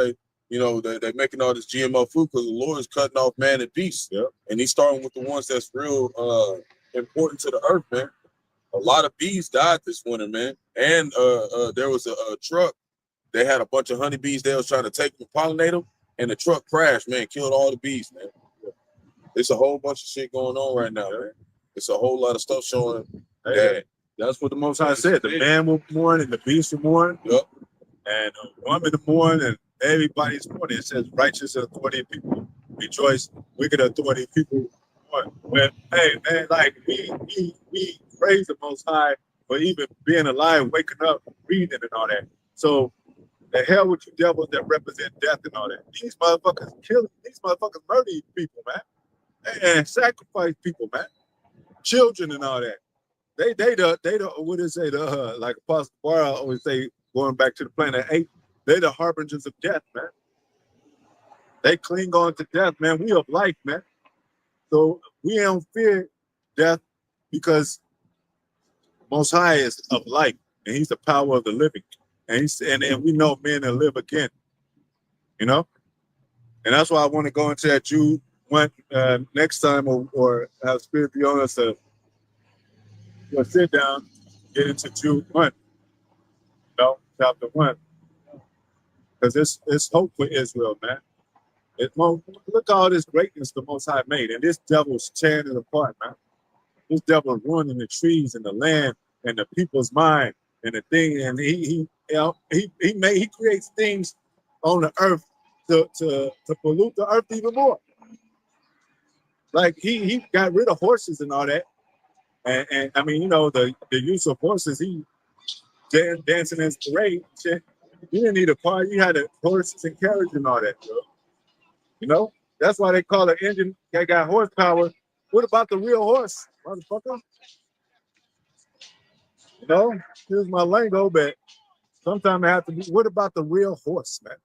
they're making all this GMO food, because the Lord is cutting off man and beast. Yeah. And He's starting with the ones that's real important to the earth, man. A lot of bees died this winter, man. And there was a truck. They had a bunch of honeybees. They was trying to take them and pollinate them, and the truck crashed, man. Killed all the bees, man. It's a whole bunch of shit going on right now, man. It's a whole lot of stuff showing that. That's what the Most High said. The man will mourn and the beast will mourn. Yep. And the woman will mourn and everybody's mourning. It says righteous authority people rejoice, wicked authority people mourn. When, hey, man, like we praise the Most High for even being alive, waking up, breathing and all that. So the hell with you devils that represent death and all that. These motherfuckers murder people, man. And sacrifice people, man. Children and all that. They what is it? Like Apostle Barak always say, going back to the planet 8, they the harbingers of death, man. They cling on to death, man. We of life, man. So we don't fear death because Most High is of life, and He's the power of the living. And we know men that live again, And that's why I want to go into that Jude 1 next time, or have Spirit be on us to sit down, get into Jude 1, chapter 1. Because it's hope for Israel, man. Look at all this greatness the Most High made, and this devil's tearing it apart, man. This devil ruining the trees and the land and the people's mind and the thing, and he creates things on the earth to pollute the earth even more. Like he got rid of horses and all that, and I mean, you know, the use of horses, he dancing in his parade, shit. You didn't need a car, you had horses and carriage and all that, bro. You know, that's why they call it engine that got horsepower. What about the real horse, motherfucker? You know, here's my lingo, but sometimes I have to be, what about the real horse, man?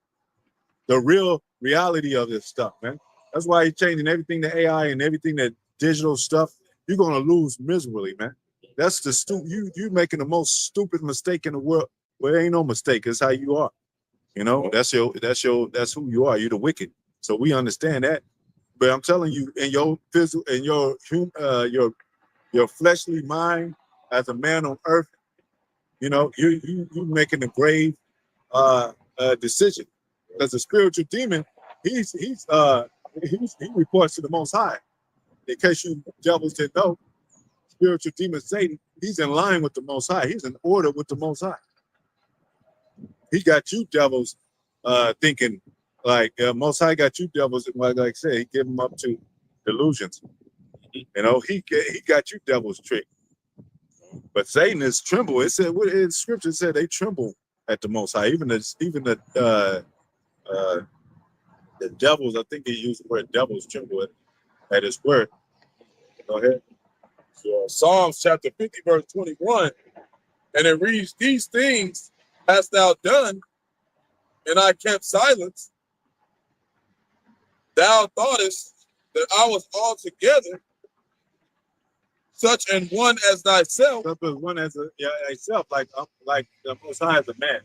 The real reality of this stuff, man. That's why he's changing everything to AI and everything that digital stuff. You're gonna lose miserably, man. That's the you making the most stupid mistake in the world. Well, there ain't no mistake, it's how you are. You know, that's who you are. You're the wicked. So we understand that. But I'm telling you, in your physical, in your fleshly mind as a man on earth, you know, you making a grave decision. Because the spiritual demon, he reports to the Most High. In case you devils didn't know, spiritual demon Satan, he's in line with the Most High. He's in order with the Most High. He got you devils thinking like Most High got you devils, like I said, he gave them up to delusions. You know, he got you devils tricked. But Satan is tremble. It said, what in Scripture said they tremble at the Most High. Even the devils, I think he used the word devils tremble at his word. Go ahead. So, Psalms chapter 50, verse 21, and it reads, "These things hast thou done, and I kept silence. Thou thoughtest that I was altogether such an one as thyself." One as thyself, like the Most High is a man.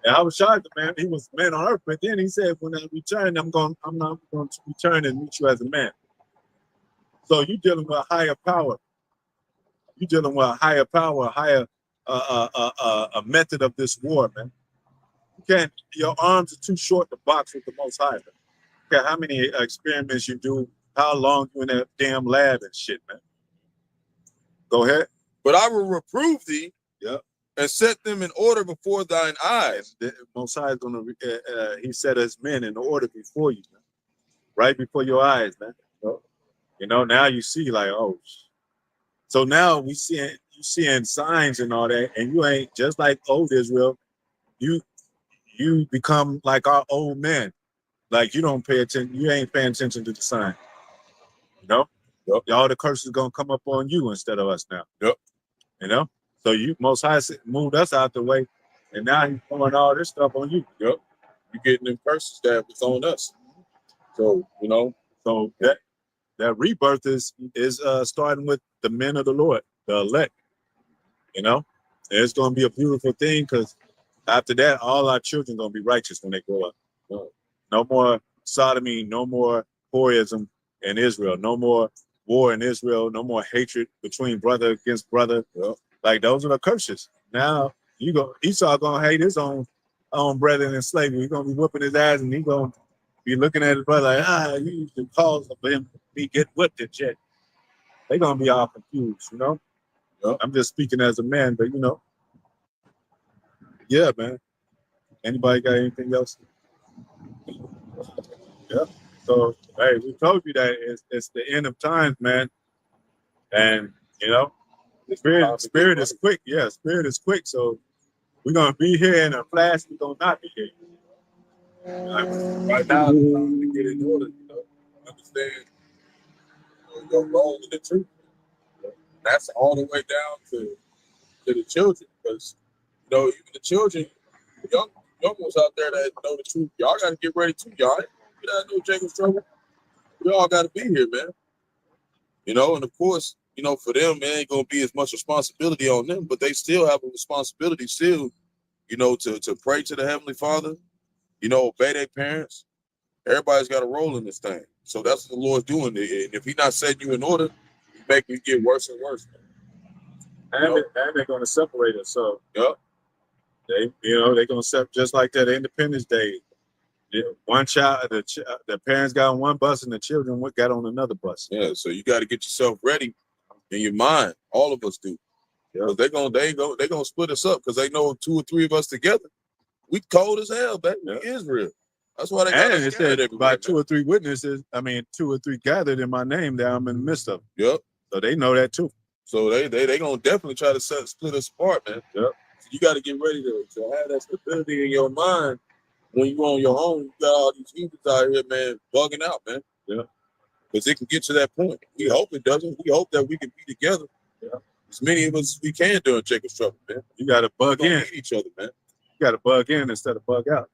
And I was shocked, man. He was man on earth, but then he said, "When I return, I'm not going to return and meet you as a man." So you're dealing with a higher power. You're dealing with a higher power, a higher a method of this war, man. You can't. Your arms are too short to box with the Most High. Man. Okay, how many experiments you do? How long you in that damn lab and shit, man? Go ahead. "But I will reprove thee, Yep, and set them in order before thine eyes." the Most High is gonna. He set us men in order before you, man. Right before your eyes, man. You know, now you see like, oh. So now you seeing signs and all that, and you ain't just like old Israel. You become like our old men. Like you don't pay attention. You ain't paying attention to the sign. You know, all the curses gonna come up on you instead of us now. Yep. You know, so you Most High moved us out the way, and now he's throwing all this stuff on you. Yep. You getting them curses that was on us. So you know, so that rebirth is starting with the men of the Lord, the elect. You know, and it's gonna be a beautiful thing because after that, all our children gonna be righteous when they grow up. No more sodomy, no more whoreism in Israel, no more war in Israel, no more hatred between brother against brother. Like those are the curses. Now Esau gonna hate his own brethren in slavery. He's gonna be whooping his ass, and he gonna be looking at his brother like, you the cause of him be get whipped and shit. They gonna be all confused, you know. I'm just speaking as a man, but you know, yeah, man. Anybody got anything else? Yeah. So hey, we told you that it's the end of times, man. And you know, spirit is quick. Yeah, spirit is quick. So we're gonna be here in a flash. We're gonna not be here. right now, it's time to get in order. You know, understand your role in the truth. That's all the way down to the children, because you know, even the children, young ones out there that know the truth, y'all got to get ready too. Y'all get out of no Jacob's trouble. We all got to be here, man. You know, and of course, you know, for them, it ain't gonna be as much responsibility on them, but they still have a responsibility, still, you know, to pray to the Heavenly Father, you know, obey their parents. Everybody's got a role in this thing. So that's what the Lord's doing. And if He's not setting you in order, He make you get worse and worse. And they're gonna separate us. So yep. they're gonna separate just like that Independence Day. one child, the parents got on one bus and the children got on another bus. Yeah, so you got to get yourself ready in your mind. All of us do. Yeah, they gonna split us up because they know 2 or 3 of us together. We cold as hell, baby. Yeah. Israel. That's why they got us And it scattered said by everywhere, 2 or 3 witnesses, 2 or 3 gathered in my name that I'm in the midst of. Yep. So they know that too. So they gonna definitely try to split us apart, man. Yep. So you got to get ready to have that stability in your mind when you're on your own. You got all these humans out here, man, bugging out, man. Yeah. Because it can get to that point. We hope it doesn't. We hope that we can be together. Yeah. As many of us as we can during Jacob's trouble, man. You got to bug in. Need each other, man. You got to bug in instead of bug out.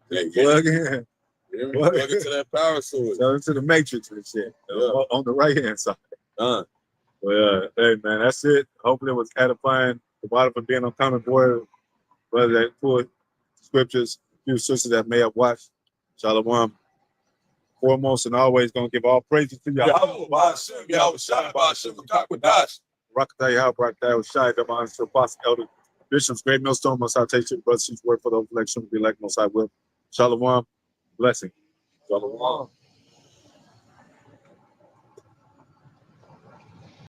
Yeah, Bug in. Yeah, plug into that power source. So into the matrix and shit. Yeah. On the right hand side. Well, hey man, that's it. Hopefully it was edifying. The bottom for being on common board, whether that pull scriptures, few sisters that may have watched. Shalom. Foremost and always gonna give all praises to Yahawah, Bahasham, Yahawashi, Bahasham, Qadash. Rawchaa, Yahawah, Barak, Yahawashi, the honors to Apostle Elder Bishops, Great Millstone, Most High, take your brothers, word for the election, be like Most High will. Shalom, blessing. Shalom.